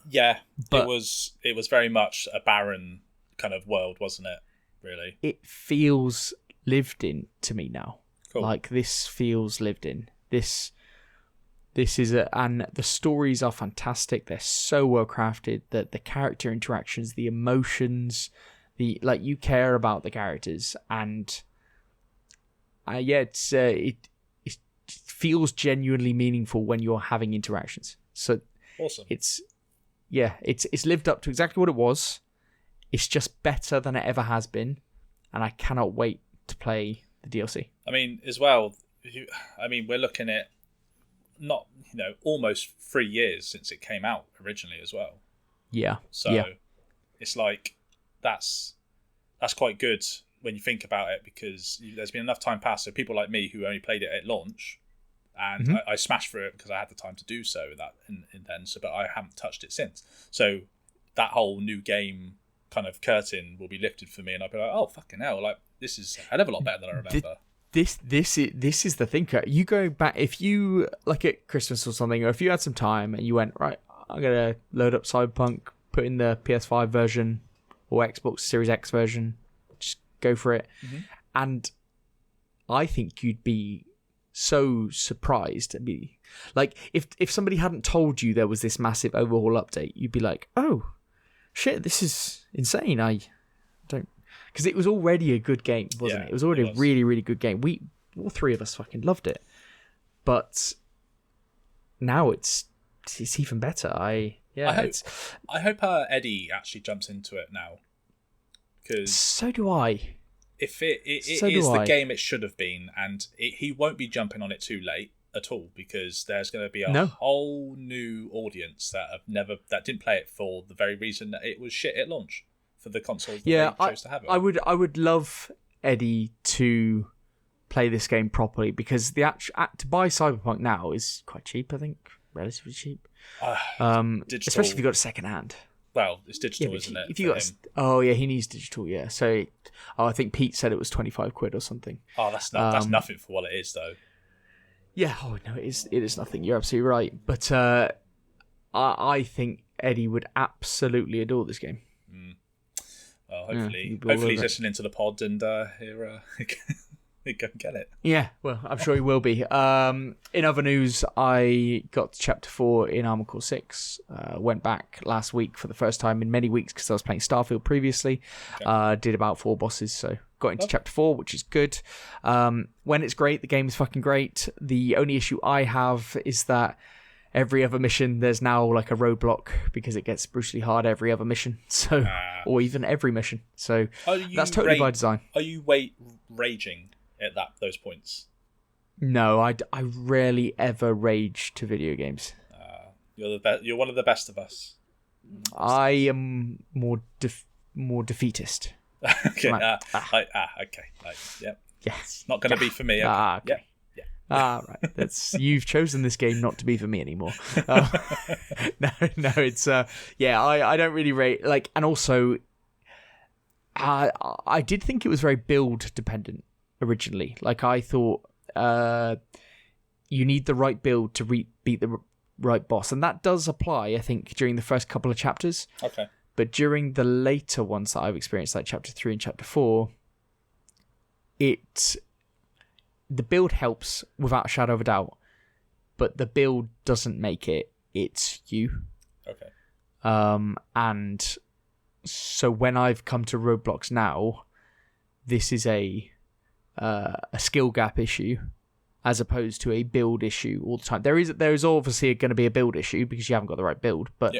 Yeah, but it was very much a barren kind of world, wasn't it? Really, it feels lived in to me now. Cool. Like, this feels lived in. This is and the stories are fantastic. They're so well crafted. That the character interactions, the emotions, you care about the characters, and it feels genuinely meaningful when you're having interactions. So awesome. It's lived up to exactly what it was. It's just better than it ever has been, and I cannot wait to play the DLC. I mean, as well, we're looking at almost 3 years since it came out originally as well. Yeah. So it's like that's quite good when you think about it, because there's been enough time passed. So people like me who only played it at launch, and I smashed through it because I had the time to do so but I haven't touched it since. So that whole new game kind of curtain will be lifted for me, and I'll be like, oh fucking hell, like this is a hell of a lot better than I remember. This is the thinker. You go back, if you like at Christmas or something, or if you had some time and you went, right, I'm gonna load up Cyberpunk, put in the PS5 version or Xbox Series X version, just go for it. And I think you'd be so surprised and be like, if somebody hadn't told you there was this massive overhaul update, you'd be like, oh shit, this is insane. I don't, because it was already a good game, wasn't it? It was already a really, really good game. All three of us fucking loved it, but now it's even better. I hope Eddie actually jumps into it now, because so do I. If it is the game it should have been, and he won't be jumping on it too late at all, because there's going to be a whole new audience that didn't play it for the very reason that it was shit at launch for the consoles that they chose to have it. I would love Eddie to play this game properly, because the to buy Cyberpunk now is quite cheap. I think relatively cheap, especially if you got it second hand. Well, it's digital, isn't it? If you got, he needs digital, yeah. So, I think Pete said it was 25 quid or something. Oh, that's nothing for what it is, though. Yeah, no, it is nothing. You're absolutely right. But I think Eddie would absolutely adore this game. Well, hopefully he's listening to the pod and he go and get it. Yeah, well, I'm sure he will be. In other news, I got to Chapter 4 in Armored Core 6. Went back last week for the first time in many weeks because I was playing Starfield previously. Okay. Did about 4 bosses, so got into Chapter 4, which is good. When it's great, the game is fucking great. The only issue I have is that every other mission, there's now like a roadblock because it gets brutally hard every other mission, so or even every mission. So that's totally by design. Are you raging at those points? No, I rarely ever rage to video games. You're one of the best of us. I am more defeatist. Okay. Okay. Yep. Yes. Not going to be for me. Okay. Okay. Yep. Right. You've chosen this game not to be for me anymore. No, it's I don't really rate, like, and also I did think it was very build dependent originally. Like, I thought you need the right build to beat the right boss, and that does apply, I think, during the first couple of chapters. Okay. But during the later ones that I've experienced, like Chapter 3 and Chapter 4, the build helps without a shadow of a doubt. but the build doesn't make it. It's you. Okay. And so when I've come to Roblox now, this is a skill gap issue as opposed to a build issue all the time. There is obviously going to be a build issue because you haven't got the right build. But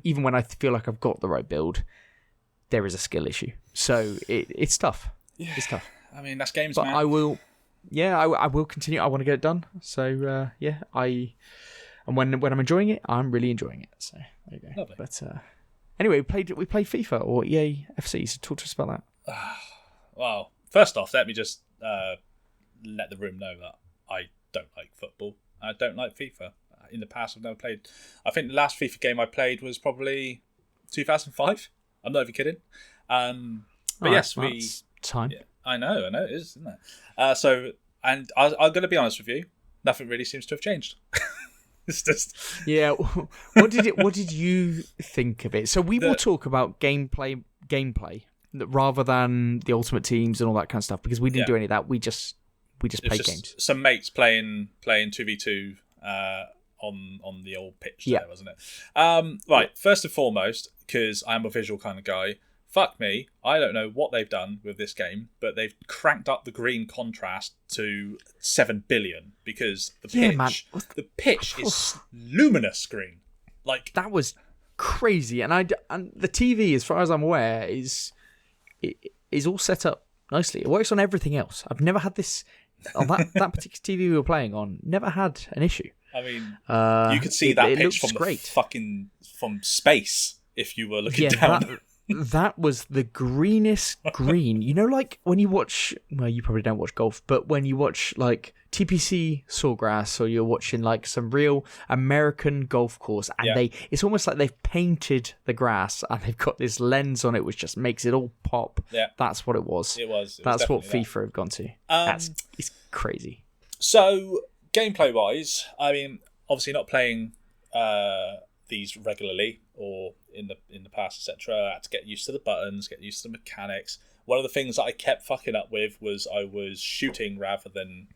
even when I feel like I've got the right build, there is a skill issue. So it's tough. Yeah. It's tough. I mean, that's games, but man. I will continue. I want to get it done. So and when I'm enjoying it, I'm really enjoying it. So there you go. Lovely. But anyway, we played FIFA or EA FC. So talk to us about that. Well, first off, let me just let the room know that I don't like football. I don't like FIFA. In the past, I've never played. I think the last FIFA game I played was probably 2005. I'm not even kidding. But yes, that's time. Yeah, I know it is, isn't it? And I'm going to be honest with you. Nothing really seems to have changed. It's just What did you think of it? So we will talk about gameplay rather than the Ultimate Teams and all that kind of stuff because we didn't do any of that. We just played games. Some mates playing 2v2 on the old pitch there, wasn't it? Right, first and foremost, because I'm a visual kind of guy, fuck me, I don't know what they've done with this game, but they've cranked up the green contrast to 7 billion because the pitch is luminous green. Like that was crazy, and the TV, as far as I'm aware, is all set up nicely. It works on everything else. I've never had this on that particular TV we were playing on. Never had an issue. I mean, you could see that pitch from space if you were looking down. That was the greenest green. You know, like when you watch, well, you probably don't watch golf, but when you watch like TPC Sawgrass or you're watching like some real American golf course and it's almost like they've painted the grass and they've got this lens on it which just makes it all pop. Yeah. That's what it was. That's what FIFA have gone to. It's crazy. So, gameplay-wise, I mean, obviously not playing these regularly or in the past, etc. I had to get used to the buttons, get used to the mechanics. One of the things that I kept fucking up with was I was shooting rather than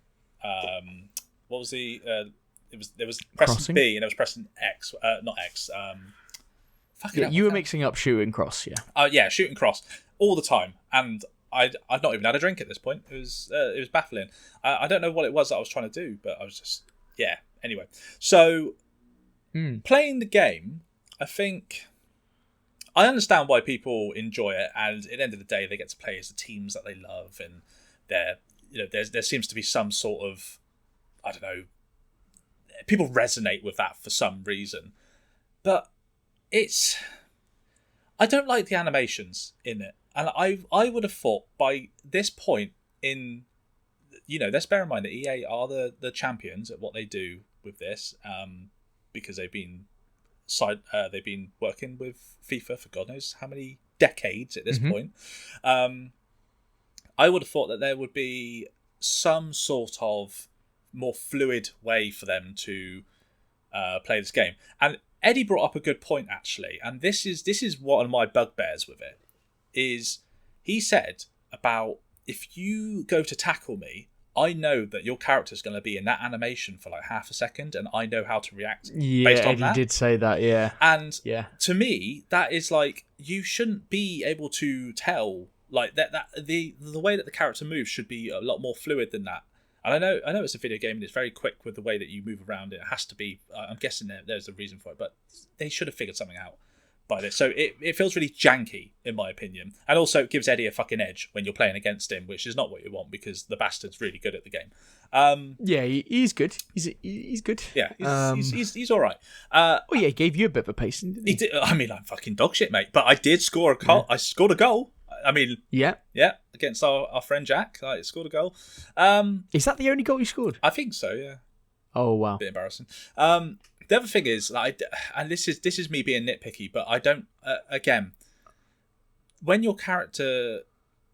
what was the there was pressing Crossing? B and I was pressing X, not X. You were mixing up shoot and cross, shoot and cross all the time, and I'd not even had a drink at this point. It was baffling. I don't know what it was that I was trying to do, but I was just Anyway, so playing the game, I think I understand why people enjoy it, and at the end of the day, they get to play as the teams that they love, and there seems to be some sort of, I don't know, people resonate with that for some reason, but I don't like the animations in it, and I would have thought by this point in, let's bear in mind that EA are the champions at what they do with this, because they've been working with FIFA for God knows how many decades at this point. I would have thought that there would be some sort of more fluid way for them to play this game. And Eddie brought up a good point actually, and this is one of my bugbears with it. Is he said about if you go to tackle me, I know that your character's going to be in that animation for like half a second, and I know how to react based on that. Eddie did say that, yeah. And to me, that is like, you shouldn't be able to tell like that the way that the character moves should be a lot more fluid than that. And I know it's a video game and it's very quick with the way that you move around. It has to be. I'm guessing there's a reason for it, but they should have figured something out by this. So it feels really janky, in my opinion. And also it gives Eddie a fucking edge when you're playing against him, which is not what you want because the bastard's really good at the game. He's good. He's good. Yeah, he's all right. He gave you a bit of a pacing, didn't he? He did. I mean, I'm fucking dog shit, mate. But I did score a goal. I scored a goal. I mean, yeah, against our friend Jack. I scored a goal. Is that the only goal you scored? I think so, yeah. Oh, wow. A bit embarrassing. The other thing is, and this is me being nitpicky, but I don't. Again, when your character,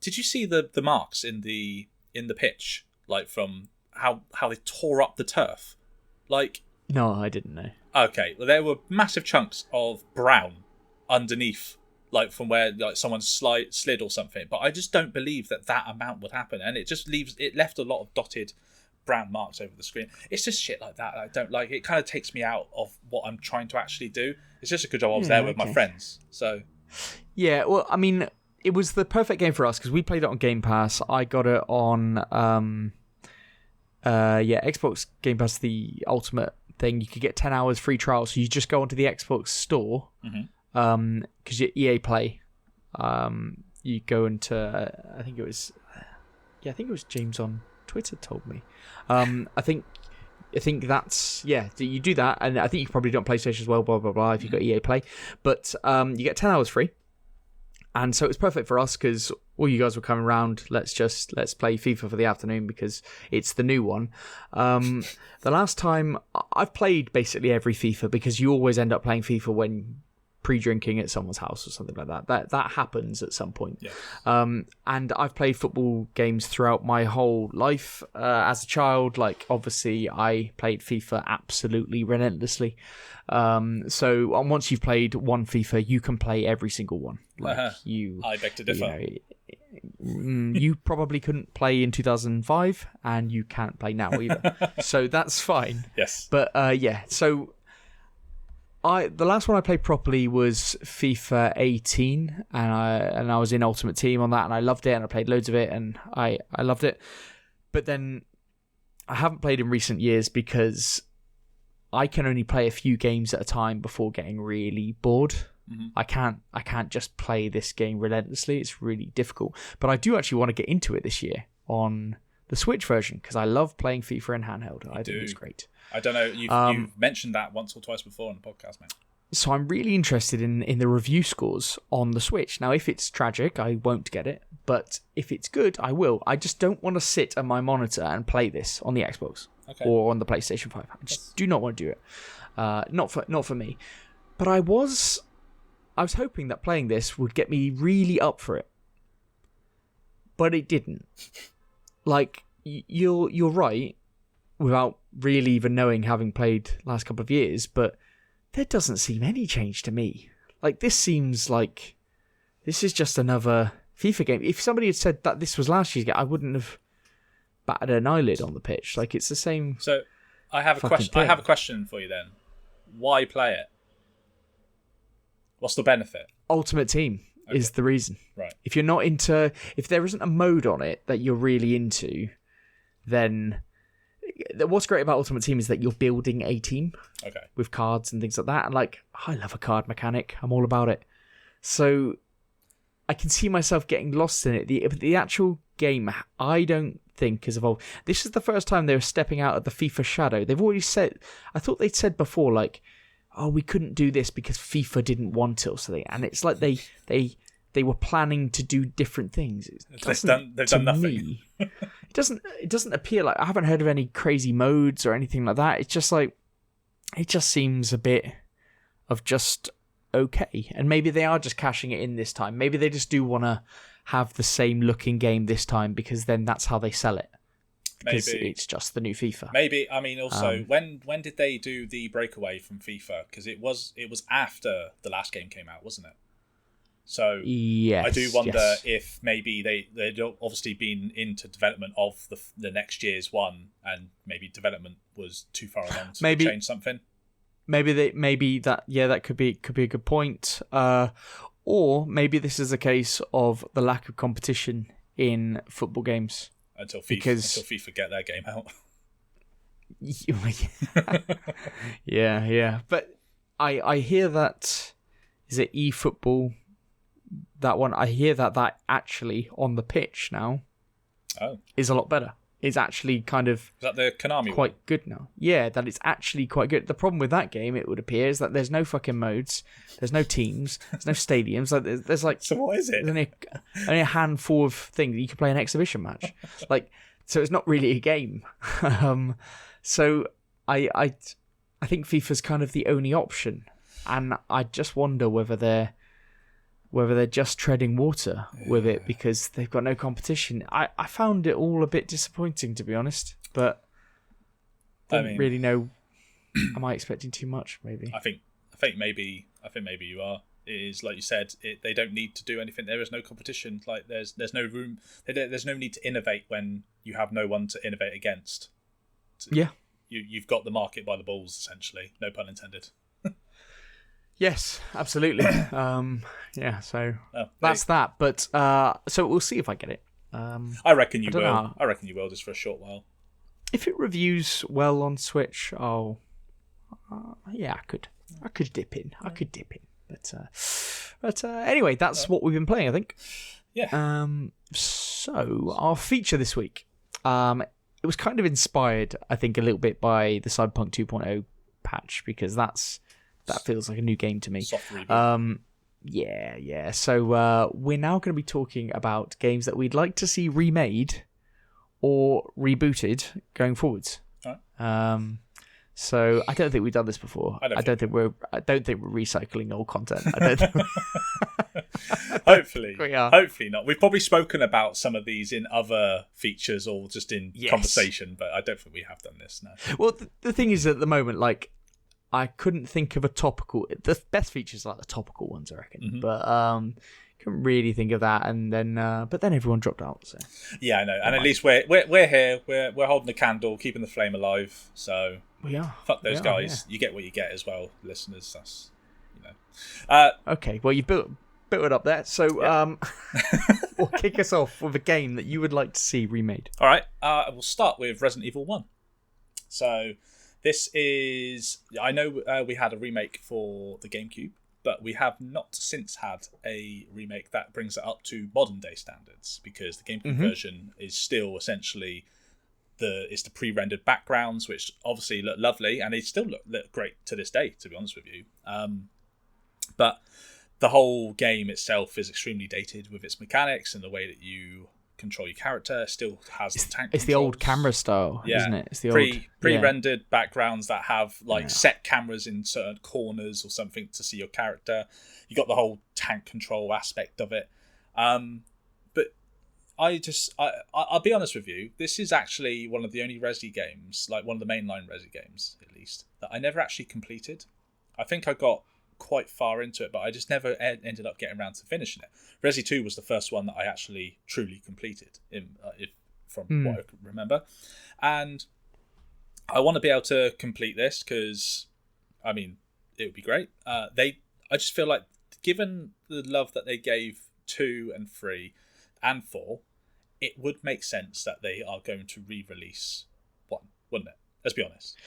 did you see the marks in the pitch, like from how they tore up the turf? Like, no, I didn't know. Okay, well, there were massive chunks of brown underneath, like from where like someone slid or something. But I just don't believe that amount would happen, and it left a lot of dotted brand marks over the screen. It's just shit like that I don't like. It kind of takes me out of what I'm trying to actually do. It's just a good job I was there with my friends. So yeah, well, I mean, it was the perfect game for us because we played it on Game Pass. I got it on Xbox Game Pass, the ultimate thing. You could get 10 hours free trial, so you just go onto the Xbox store because you're EA Play. You go into I think it was James on Twitter told me. I think that's you do that, and I think you can probably do it on PlayStation as well, blah blah blah, if you've got EA Play. But you get 10 hours free, and so it's perfect for us because all you guys were coming around. Let's play FIFA for the afternoon because it's the new one. The last time I've played basically every FIFA, because you always end up playing FIFA when pre-drinking at someone's house or something like that. That happens at some point. Yeah. And I've played football games throughout my whole life. As a child, like, obviously I played FIFA absolutely relentlessly. So once you've played one FIFA, you can play every single one. Like I beg to differ. You probably couldn't play in 2005, and you can't play now either. So that's fine. Yes. But so the last one I played properly was FIFA 18, and I was in Ultimate Team on that, and I loved it, and I played loads of it, and I loved it. But then I haven't played in recent years because I can only play a few games at a time before getting really bored. I can't just play this game relentlessly. It's really difficult. But I do actually want to get into it this year on the Switch version because I love playing FIFA in handheld. I think it's great. I don't know. You've mentioned that once or twice before on the podcast, mate. So I'm really interested in the review scores on the Switch. Now, if it's tragic, I won't get it. But if it's good, I will. I just don't want to sit at my monitor and play this on the Xbox or on the PlayStation 5. I just do not want to do it. Not for me. But I was hoping that playing this would get me really up for it. But it didn't. Like, you're right, without really even knowing, having played last couple of years, but there doesn't seem any change to me. Like, this seems like this is just another FIFA game. If somebody had said that this was last year's game, I wouldn't have batted an eyelid on the pitch. Like, it's the same. So I have a question. I have a question for you then. Why play it? What's the benefit? Ultimate Team is the reason. Right. If you're not into, if there isn't a mode on it that you're really into, then what's great about Ultimate Team is that you're building a team with cards and things like that. And like, I love a card mechanic. I'm all about it. So I can see myself getting lost in it. The actual game, I don't think has evolved. This is the first time they're stepping out of the FIFA shadow. They've already said, I thought they'd said before, like, oh, we couldn't do this because FIFA didn't want it or something. And it's like they were planning to do different things. They've done nothing. it doesn't appear like, I haven't heard of any crazy modes or anything like that. It's just like, it just seems a bit of just okay. And maybe they are just cashing it in this time. Maybe they just do want to have the same looking game this time because then that's how they sell it. Because it's just the new FIFA. Maybe, I mean, also, when did they do the breakaway from FIFA? Because it was after the last game came out, wasn't it? So yes, I do wonder if maybe they'd obviously been into development of the next year's one, and maybe development was too far along to change something. That could be a good point. Or maybe this is a case of the lack of competition in football games. Until FIFA get their game out. yeah. But I hear that, is it eFootball? That one, I hear that actually on the pitch now is a lot better. It's actually kind of... Is that the Konami quite one? Good now. Yeah, that it's actually quite good. The problem with that game, it would appear, is that there's no fucking modes, there's no teams, there's no stadiums. Like there's like... So what is it? There's only a handful of things that you can play an exhibition match. Like, so it's not really a game. So I think FIFA's kind of the only option, and I just wonder whether they're just treading water with it because they've got no competition. I found it all a bit disappointing, to be honest, but I don't really know. Am I expecting too much? Maybe. I think maybe you are. It is like you said. They don't need to do anything. There is no competition. Like there's no room. There's no need to innovate when you have no one to innovate against. Yeah. You've got the market by the balls, essentially. No pun intended. Yes, absolutely. So Oh, that's that. But so we'll see if I get it. I reckon you don't will. know. I reckon you will, just for a short while. If it reviews well on Switch, I could dip in. But anyway, that's what we've been playing, I think. Yeah. So our feature this week, it was kind of inspired, I think, a little bit by the Cyberpunk 2.0 patch, because that feels like a new game to me. Soft reboot. Yeah. So we're now going to be talking about games that we'd like to see remade or rebooted going forwards. All right. So I don't think we've done this before. I don't think we're recycling old content. I don't think Hopefully. we are. Hopefully not. We've probably spoken about some of these in other features or just in conversation, but I don't think we have done this, no. Well, the thing is, at the moment, like, I couldn't think of a topical. The best features are like the topical ones, I reckon. Mm-hmm. But couldn't really think of that, and then everyone dropped out. So yeah, I know. And at least we're here. We're holding a candle, keeping the flame alive. So we are. Fuck those guys. Yeah. You get what you get as well, listeners. That's Okay. Well, you built it up there. So we'll kick us off with a game that you would like to see remade. All right. We'll start with Resident Evil 1. So this is. I know we had a remake for the GameCube, but we have not since had a remake that brings it up to modern day standards, because the GameCube version is still essentially the pre-rendered backgrounds, which obviously look lovely, and they still look great to this day, to be honest with you. But the whole game itself is extremely dated with its mechanics, and the way that you control your character still has the tank It's controls. the old camera style, isn't it? It's the pre-rendered backgrounds that have set cameras in certain corners or something to see your character. You got the whole tank control aspect of it. But I'll be honest with you, this is actually one of the only Resi games, like one of the mainline Resi games at least, that I never actually completed. I think I got quite far into it, but I just never ended up getting around to finishing it. Resi 2 was the first one that I actually truly completed, from what I can remember. And I want to be able to complete this because, I mean, it would be great. I just feel like, given the love that they gave 2 and 3 and 4, it would make sense that they are going to re-release 1, wouldn't it? Let's be honest.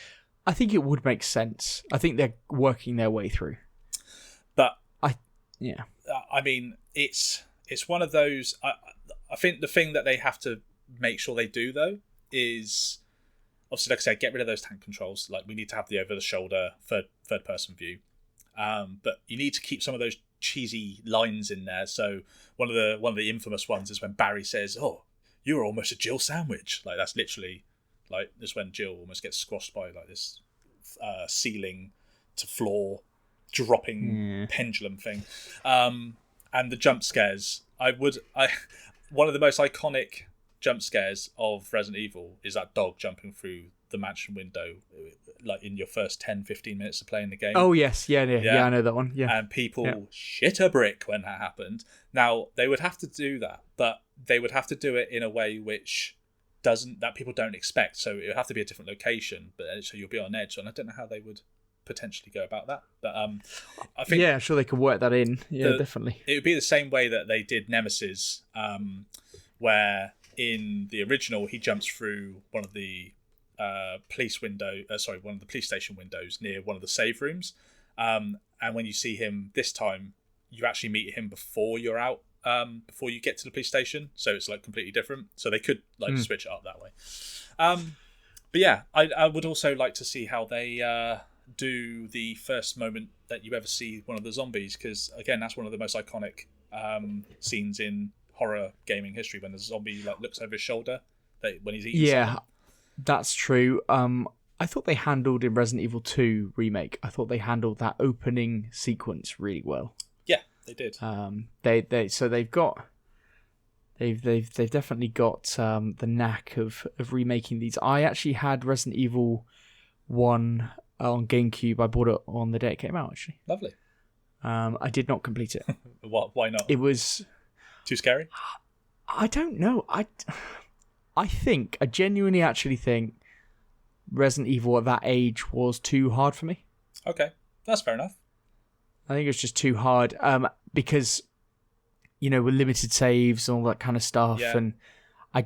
I think it would make sense. I think they're working their way through. But I mean, it's one of those. I think the thing that they have to make sure they do, though, is obviously, like I said, get rid of those tank controls. Like, we need to have the over-the-shoulder third person view, but you need to keep some of those cheesy lines in there. So one of the infamous ones is when Barry says, "Oh, you were almost a Jill sandwich." Like, that's literally like this, when Jill almost gets squashed by like this ceiling to floor dropping pendulum thing. And the jump scares, one of the most iconic jump scares of Resident Evil is that dog jumping through the mansion window, like in your first 10-15 minutes of playing the game. Oh yes, yeah, I know that one. Yeah, and people shit a brick when that happened. Now they would have to do that, but they would have to do it in a way which that people don't expect. So it would have to be a different location, but so you'll be on edge. And I don't know how they would potentially go about that, but I think I'm sure they could work that in. Yeah, definitely. It would be the same way that they did Nemesis, where in the original he jumps through one of the police station windows near one of the save rooms, and when you see him this time, you actually meet him before you're out, before you get to the police station, so it's like completely different. So they could switch it up that way. But yeah, I would also like to see how they do the first moment that you ever see one of the zombies, because again, that's one of the most iconic scenes in horror gaming history, when the zombie looks over his shoulder when he's eating someone. That's true. I thought they handled in Resident Evil 2 remake, I thought they handled that opening sequence really well. Yeah, they did. They've definitely got the knack of remaking these. I actually had Resident Evil 1 on GameCube. I bought it on the day it came out, actually. Lovely. I did not complete it. Why not? It was too scary? I don't know. I genuinely actually think Resident Evil at that age was too hard for me. Okay, that's fair enough. I think it was just too hard because, with limited saves and all that kind of stuff. Yeah. And I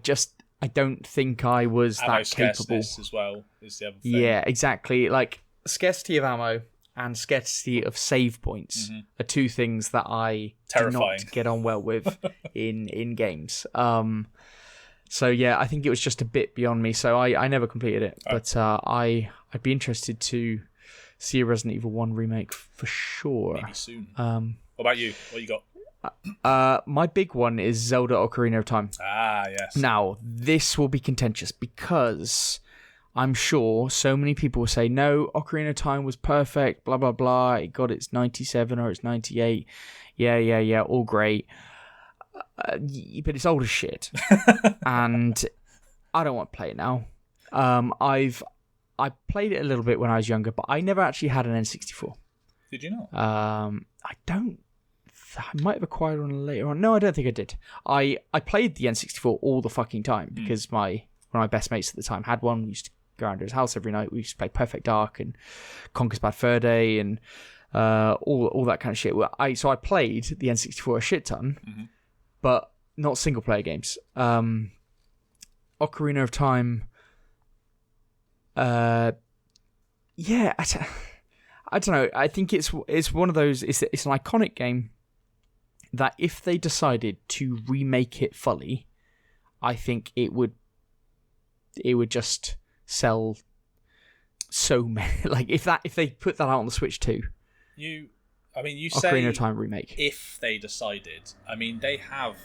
don't think I was Ammo that capable. as well is the other thing. Yeah, exactly. Like, scarcity of ammo and scarcity of save points are two things that I do not get on well with in games. So yeah, I think it was just a bit beyond me. So I never completed it, but I'd be interested to see a Resident Evil 1 remake for sure. Maybe soon. What about you? What you got? My big one is Zelda Ocarina of Time. Ah, yes. Now, this will be contentious because I'm sure so many people will say, no, Ocarina of Time was perfect, blah, blah, blah. It got its 97 or its 98. Yeah, all great. But it's old as shit. And I don't want to play it now. I played it a little bit when I was younger, but I never actually had an N64. Did you not? I might have acquired one later on. No, I don't think I did. I played the N64 all the fucking time because one of my best mates at the time had one. We used to go around to his house every night. We used to play Perfect Dark and Conker's Bad Fur Day and all that kind of shit. So I played the N64 a shit ton, but not single player games. Ocarina of Time. I don't know. I think it's one of those. It's an iconic game that if they decided to remake it fully, I think it would just sell so many. Like if they put that out on the Switch too. You Ocarina say of Time remake. If they decided, they have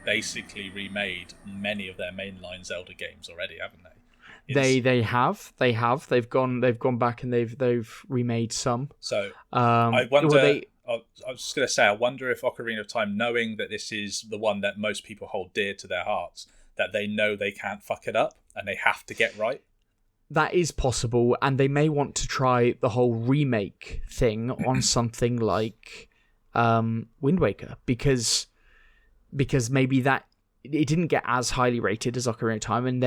basically remade many of their mainline Zelda games already, haven't they? They have. They've gone back and they've remade some. So I wonder. I was just going to say, I wonder if Ocarina of Time, knowing that this is the one that most people hold dear to their hearts, that they know they can't fuck it up and they have to get right. That is possible, and they may want to try the whole remake thing on something like Wind Waker, because maybe that it didn't get as highly rated as Ocarina of Time, and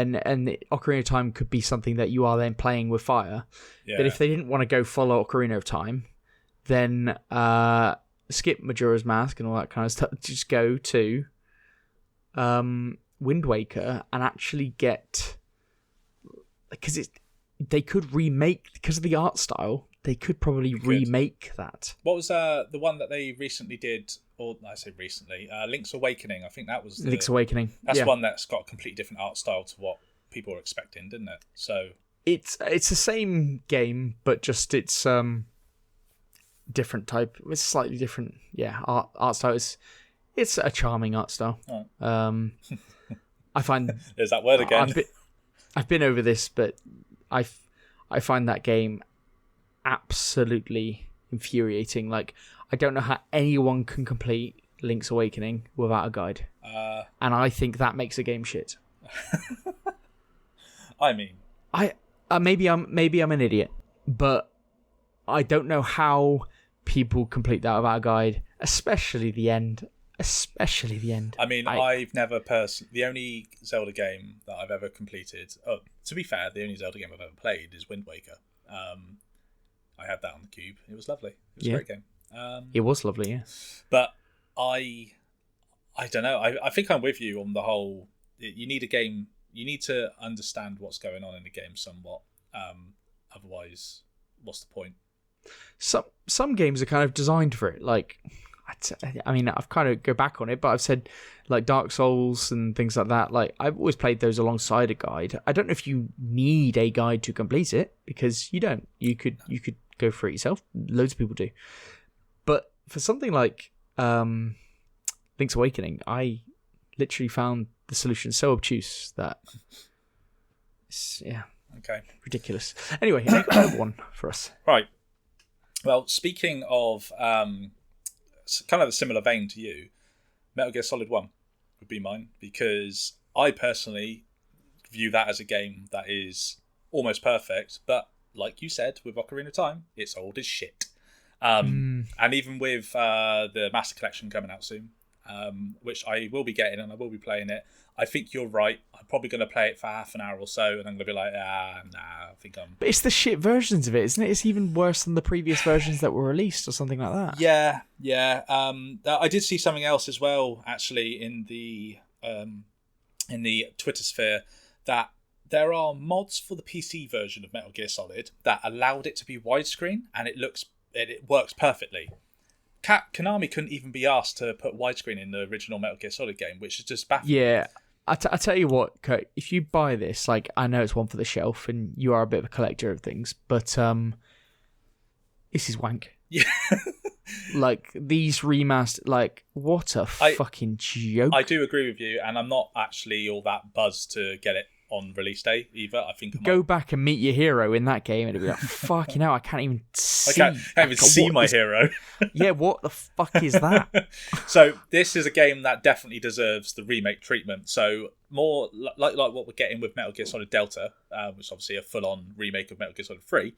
Ocarina of Time could be something that you are then playing with fire. Yeah. But if they didn't want to go follow Ocarina of Time, then skip Majora's Mask and all that kind of stuff. Just go to Wind Waker and actually get, because they could remake, because of the art style. They could probably remake that. What was the one that they recently did? Or I say recently, Link's Awakening. I think that was Link's Awakening. That's one that's got a completely different art style to what people were expecting, didn't it? So it's the same game, but just it's different type. It's slightly different. Yeah, art style. It's a charming art style. Oh. I find there's that word again. I've been over this, but I find that game absolutely infuriating. Like, I don't know how anyone can complete Link's Awakening without a guide, and I think that makes a game shit. Maybe I'm an idiot, but I don't know how people complete that without a guide, especially the end. I've never the only Zelda game that I've ever completed. Oh, to be fair, the only Zelda game I've ever played is Wind Waker. I had that on the Cube. It was lovely. It was a great game. It was lovely, yeah. But I don't know. I think I'm with you on the whole. You need a game. You need to understand what's going on in the game somewhat. Otherwise, what's the point? Some games are kind of designed for it. Like, I've kind of go back on it, but I've said like Dark Souls and things like that. Like, I've always played those alongside a guide. I don't know if you need a guide to complete it, because you don't. You could go for it yourself. Loads of people do. But for something like Link's Awakening, I literally found the solution so obtuse that it's, ridiculous. Anyway, I got one for us. Right. Well, speaking of kind of a similar vein to you, Metal Gear Solid 1 would be mine, because I personally view that as a game that is almost perfect, but like you said, with Ocarina of Time, it's old as shit. And even with the Master Collection coming out soon, which I will be getting and I will be playing it, I think you're right. I'm probably going to play it for half an hour or so, and I'm going to be like, nah, I think I'm... But it's the shit versions of it, isn't it? It's even worse than the previous versions that were released or something like that. Yeah. I did see something else as well, actually, in the Twitter sphere, that there are mods for the PC version of Metal Gear Solid that allowed it to be widescreen, and it works perfectly. Konami couldn't even be asked to put widescreen in the original Metal Gear Solid game, which is just baffling. Yeah, I tell you what, Kurt, if you buy this, like, I know it's one for the shelf, and you are a bit of a collector of things, but this is wank. Yeah. Like, these remastered, like, what a fucking joke. I do agree with you, and I'm not actually all that buzzed to get it on release day either. I think go back and meet your hero in that game, and it'll be like, fucking hell, I can't even see. I can't even see my hero. Yeah, what the fuck is that? So this is a game that definitely deserves the remake treatment. So more like what we're getting with Metal Gear Solid Delta, which is obviously a full-on remake of Metal Gear Solid 3.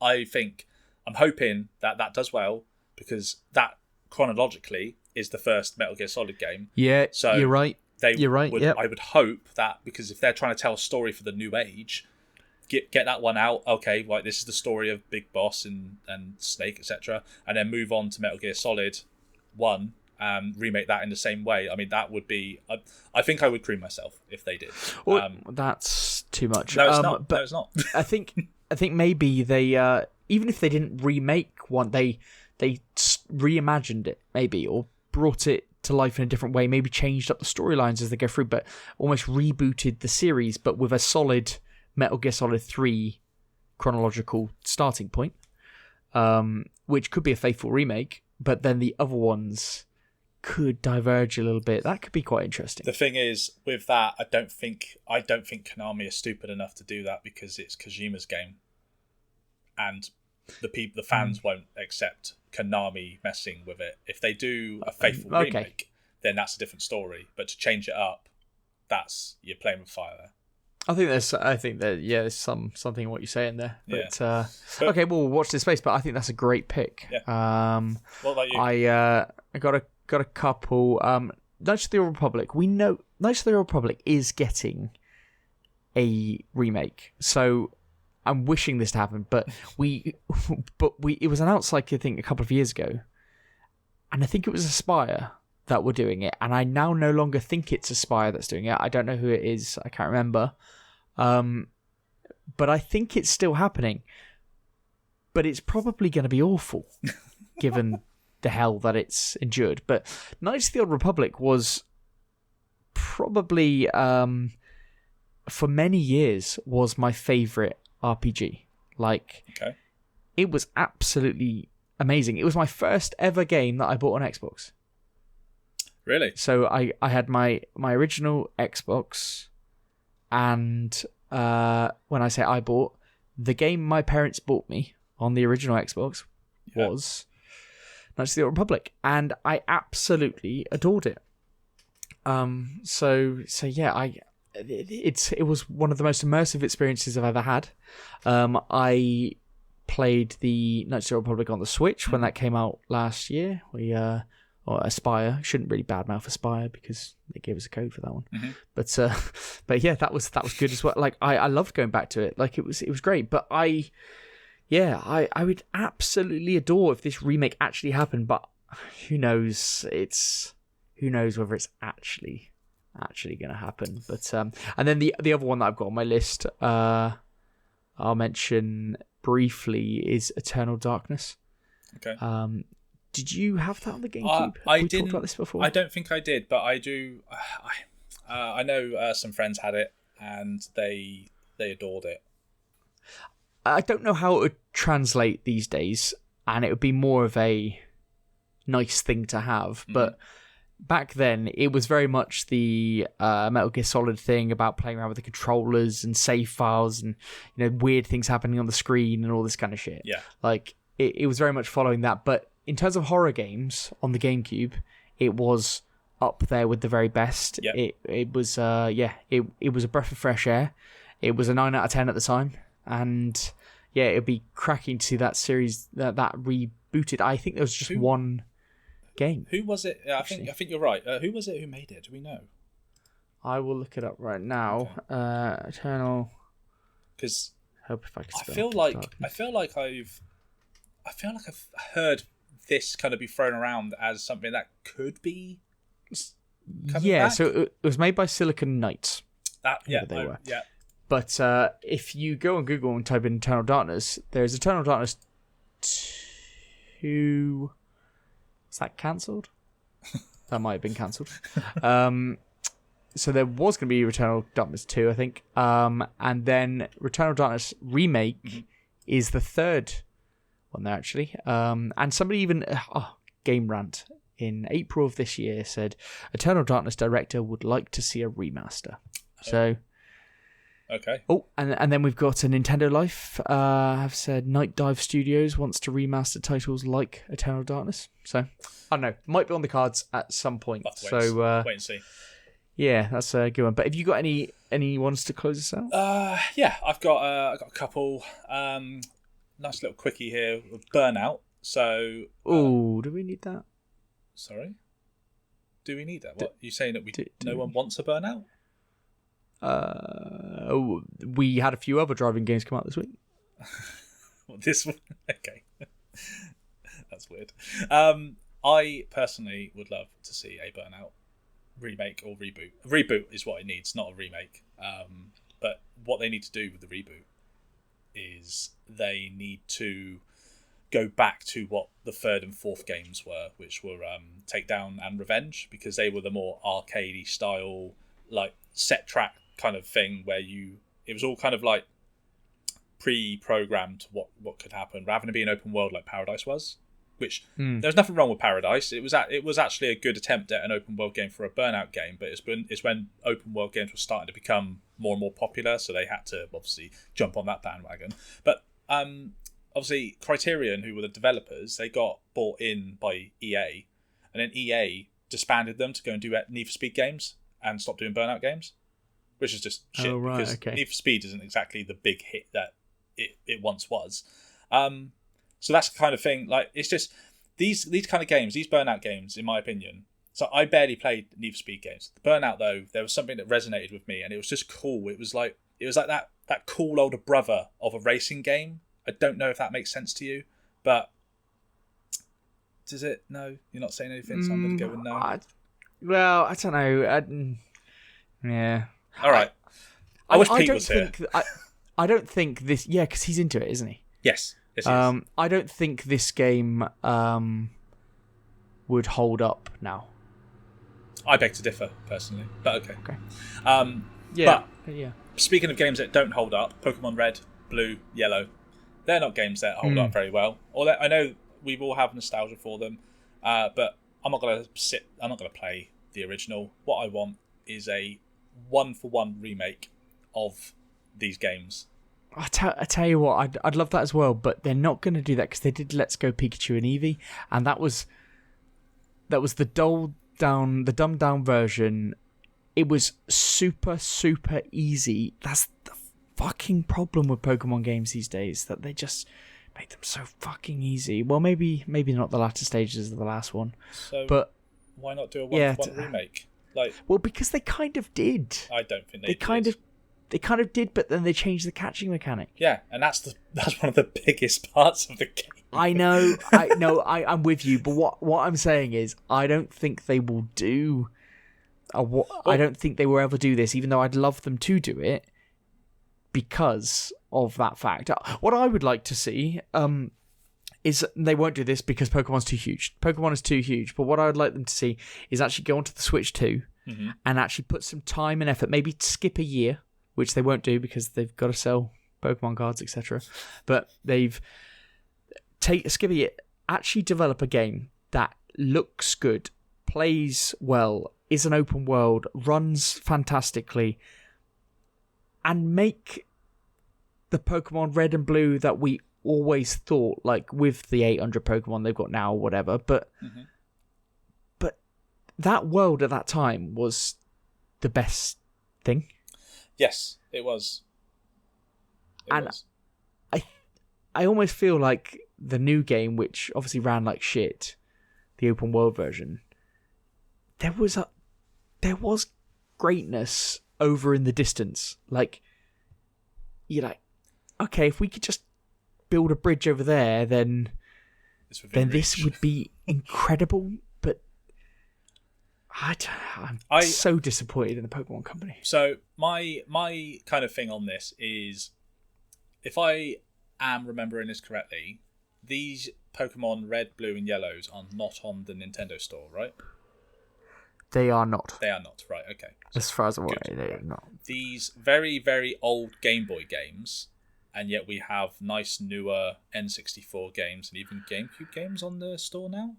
I'm hoping that does well, because that chronologically is the first Metal Gear Solid game. Yeah, so you're right. You're right. Yep. I would hope that, because if they're trying to tell a story for the new age, get that one out. Okay, right. This is the story of Big Boss and Snake, etc., and then move on to Metal Gear Solid 1 and remake that in the same way. I mean, that would be. I think I would cream myself if they did. Well, that's too much. No, it's not. But no, it's not. I think maybe they even if they didn't remake one, they reimagined it maybe, or brought it to life in a different way, maybe changed up the storylines as they go through, but almost rebooted the series, but with a solid Metal Gear Solid 3 chronological starting point, which could be a faithful remake, but then the other ones could diverge a little bit. That could be quite interesting. The thing is, with that, I don't think Konami is stupid enough to do that, because it's Kojima's game, and the fans won't accept Konami messing with it. If they do a faithful remake, then that's a different story. But to change it up, you're playing with fire there. I think that there's something in what you're saying there. But okay, we'll watch this space. But I think that's a great pick. Yeah. What about you? I got a couple. Knights of the Old Republic. We know Knights of the Old Republic is getting a remake, so I'm wishing this to happen, but it was announced, like, I think a couple of years ago, and I think it was Aspire that were doing it, and I now no longer think it's Aspire that's doing it. I don't know who it is. I can't remember. But I think it's still happening. But it's probably going to be awful, given the hell that it's endured. But Knights of the Old Republic was probably, for many years, was my favourite RPG. Like, It was absolutely amazing. It was my first ever game that I bought on Xbox. Really? So I had my original Xbox, and when I say I bought, the game my parents bought me on the original Xbox was Knights of the Old Republic, and I absolutely adored it. So yeah, it was one of the most immersive experiences I've ever had. I played the Knights of the Old Republic on the Switch when that came out last year. Or Aspire, shouldn't really badmouth Aspire because they gave us a code for that one. Mm-hmm. But yeah, that was good as well. Like, I loved going back to it. Like, it was great. But I would absolutely adore if this remake actually happened. But who knows? Who knows whether it's actually going to happen. But and then the other one that I've got on my list, I'll mention briefly, is Eternal Darkness. Okay. Did you have that on the GameCube? I didn't. Talked about this before? I don't think I did, but I do. I know some friends had it and they adored it. I don't know how it would translate these days, and it would be more of a nice thing to have. But back then, it was very much the Metal Gear Solid thing about playing around with the controllers and save files and weird things happening on the screen and all this kind of shit. Yeah, like it was very much following that, but. In terms of horror games on the GameCube, it was up there with the very best. Yep. It was it was a breath of fresh air. It was a 9 out of 10 at the time, and yeah, it'd be cracking to see that series that rebooted. I think there was just one game. Who was it? I think you're right. Who was it who made it? Do we know? I will look it up right now. Okay. Eternal. Because hope if I can. I feel like I've heard this kind of be thrown around as something that could be. Yeah, so it was made by Silicon Knights. They were. Yeah. But if you go on Google and type in Eternal Darkness, there's Eternal Darkness 2. Is that cancelled? That might have been cancelled. So there was going to be Eternal Darkness 2, I think. And then Eternal Darkness Remake is the third one there, actually. And somebody even... Game Rant in April of this year said, Eternal Darkness director would like to see a remaster. So... Okay. Oh, and then we've got a Nintendo Life. Have said Night Dive Studios wants to remaster titles like Eternal Darkness. So, I don't know. Might be on the cards at some point. Wait and see. Yeah, that's a good one. But have you got any ones to close us out? Yeah, I've got a couple. Nice little quickie here with Burnout. So. Do we need that? Sorry. Do we need that? What you saying that no one wants a Burnout? We had a few other driving games come out this week. This one, okay, that's weird. I personally would love to see a Burnout remake or reboot. A reboot is what it needs, not a remake. But what they need to do with the reboot is they need to go back to what the third and fourth games were, which were Takedown and Revenge, because they were the more arcadey style, like set track kind of thing where it was all kind of like pre-programmed what could happen rather than being open world like Paradise was, which there's nothing wrong with Paradise. It was actually a good attempt at an open world game for a Burnout game, but it's when open world games were starting to become more and more popular, so they had to obviously jump on that bandwagon. But obviously Criterion, who were the developers, they got bought in by EA, and then EA disbanded them to go and do Need for Speed games and stop doing Burnout games. Which is just shit, because Need for Speed isn't exactly the big hit that it once was. So that's the kind of thing. Like, it's just these kind of games, these Burnout games, in my opinion. So I barely played Need for Speed games. The Burnout, though, there was something that resonated with me, and it was just cool. It was like that cool older brother of a racing game. I don't know if that makes sense to you, but does it? No, you're not saying anything, so I'm going to go with no. I don't know. Yeah. All right. I wish Pete was here. I don't think this... Yeah, because he's into it, isn't he? Yes. Yes, he is. I don't think this game would hold up now. I beg to differ, personally. But okay. Yeah. But speaking of games that don't hold up, Pokemon Red, Blue, Yellow, they're not games that hold up very well. Although I know we all have nostalgia for them, but I'm not going to play the original. What I want is a one-for-one remake of these games. I tell you what, I'd love that as well, but they're not going to do that because they did Let's Go Pikachu and Eevee, and that was the dumbed down version. It was super, super easy. That's the fucking problem with Pokemon games these days, that they just made them so fucking easy. Well, maybe not the latter stages of the last one. So, but why not do a one-for-one remake? Well, because they kind of did. I don't think they kind of did, but then they changed the catching mechanic. Yeah, and that's one of the biggest parts of the game. I know, I'm with you, but what I'm saying is, I don't think they will do. I don't think they will ever do this, even though I'd love them to do it, because of that fact. What I would like to see is they won't do this because Pokemon's too huge. Pokemon is too huge. But what I would like them to see is actually go onto the Switch 2 and actually put some time and effort. Maybe skip a year, which they won't do because they've got to sell Pokemon cards, etc. But skip a year, actually develop a game that looks good, plays well, is an open world, runs fantastically, and make the Pokemon Red and Blue that we always thought, like with the 800 Pokemon they've got now or whatever, but that world at that time was the best thing. Yes, it was. I almost feel like the new game, which obviously ran like shit, the open world version, there was greatness over in the distance. Like, you're like, okay, if we could just build a bridge over there, then this would be incredible. But I'm so disappointed in the Pokemon Company. So my kind of thing on this is, if I am remembering this correctly, these Pokemon Red, Blue, and Yellows are not on the Nintendo store, right? They are not. They are not, right? Okay. As far as I'm aware, they are not. These very, very old Game Boy games, and yet we have nice newer N64 games and even GameCube games on the store now.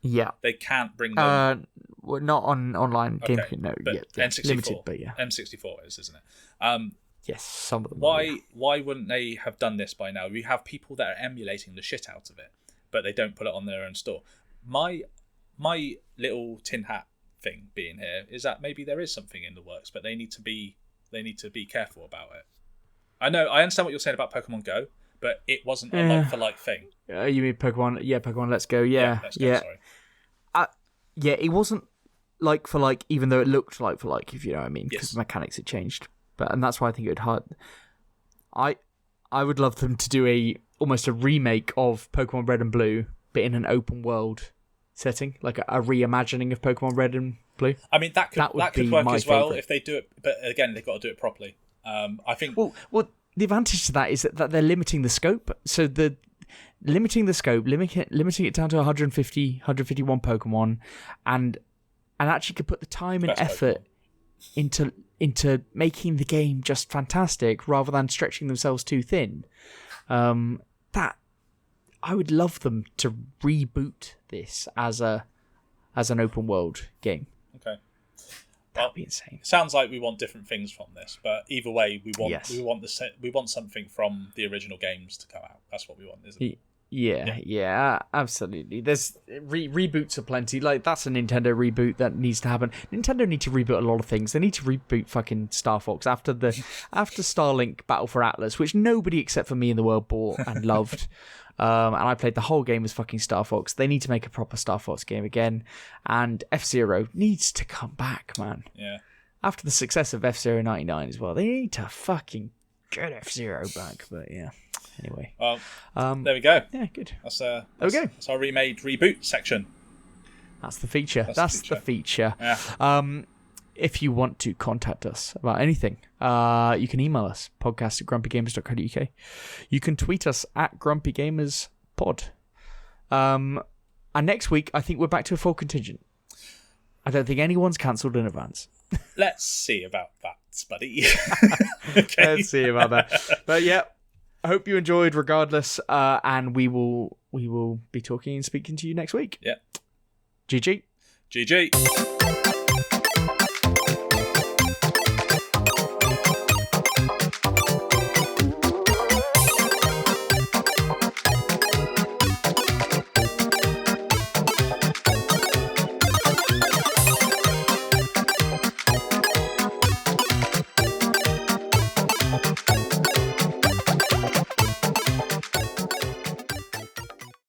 Yeah. They can't bring them. Well, not on online Okay, GameCube, no. but Yeah, N64, limited, but yeah. M64 is, isn't it? Yes, some of them. Why wouldn't they have done this by now? We have people that are emulating the shit out of it, but they don't put it on their own store. My little tin hat thing being here is that maybe there is something in the works, but they need to be careful about it. I understand what you're saying about Pokemon Go, but it wasn't a like for like thing. You mean Pokemon? Yeah, Pokemon Let's Go. Yeah, Let's Go, sorry. Yeah, it wasn't like for like, even though it looked like for like, if you know what I mean, because Yes. the mechanics had changed. And that's why I think it would hard. I would love them to do almost a remake of Pokemon Red and Blue, but in an open world setting, like a reimagining of Pokemon Red and Blue. I mean, that could work as well if they do it, but again, they've got to do it properly. I think. Well, the advantage to that is that they're limiting the scope. So limiting the scope, limiting it down to 151 Pokemon, and actually could put the time and effort into making the game just fantastic rather than stretching themselves too thin. That I would love them to reboot this as an open world game. Okay. That'd be insane. Sounds like we want different things from this, but either way, we want Yes. we want something from the original games to come out. That's what we want, isn't it? Yeah, absolutely. There's reboots aplenty. Like, that's a Nintendo reboot that needs to happen. Nintendo need to reboot a lot of things. They need to reboot fucking Star Fox after Starlink Battle for Atlas, which nobody except for me in the world bought and loved. And I played the whole game as fucking Star Fox. They need to make a proper Star Fox game again. And F-Zero needs to come back, man. Yeah. After the success of F-Zero 99 as well, they need to fucking get F-Zero back. But yeah. Anyway. Well, there we go. Yeah, good. That's There we go. That's our remade reboot section. That's the feature. That's the feature. Yeah. If you want to contact us about anything, you can email us, podcast@grumpygamers.co.uk. You can tweet us at grumpygamerspod. And next week, I think we're back to a full contingent. I don't think anyone's cancelled in advance. Let's see about that, buddy. Okay. Let's see about that. But yeah, I hope you enjoyed regardless, and we will be talking and speaking to you next week. Yeah. GG. GG.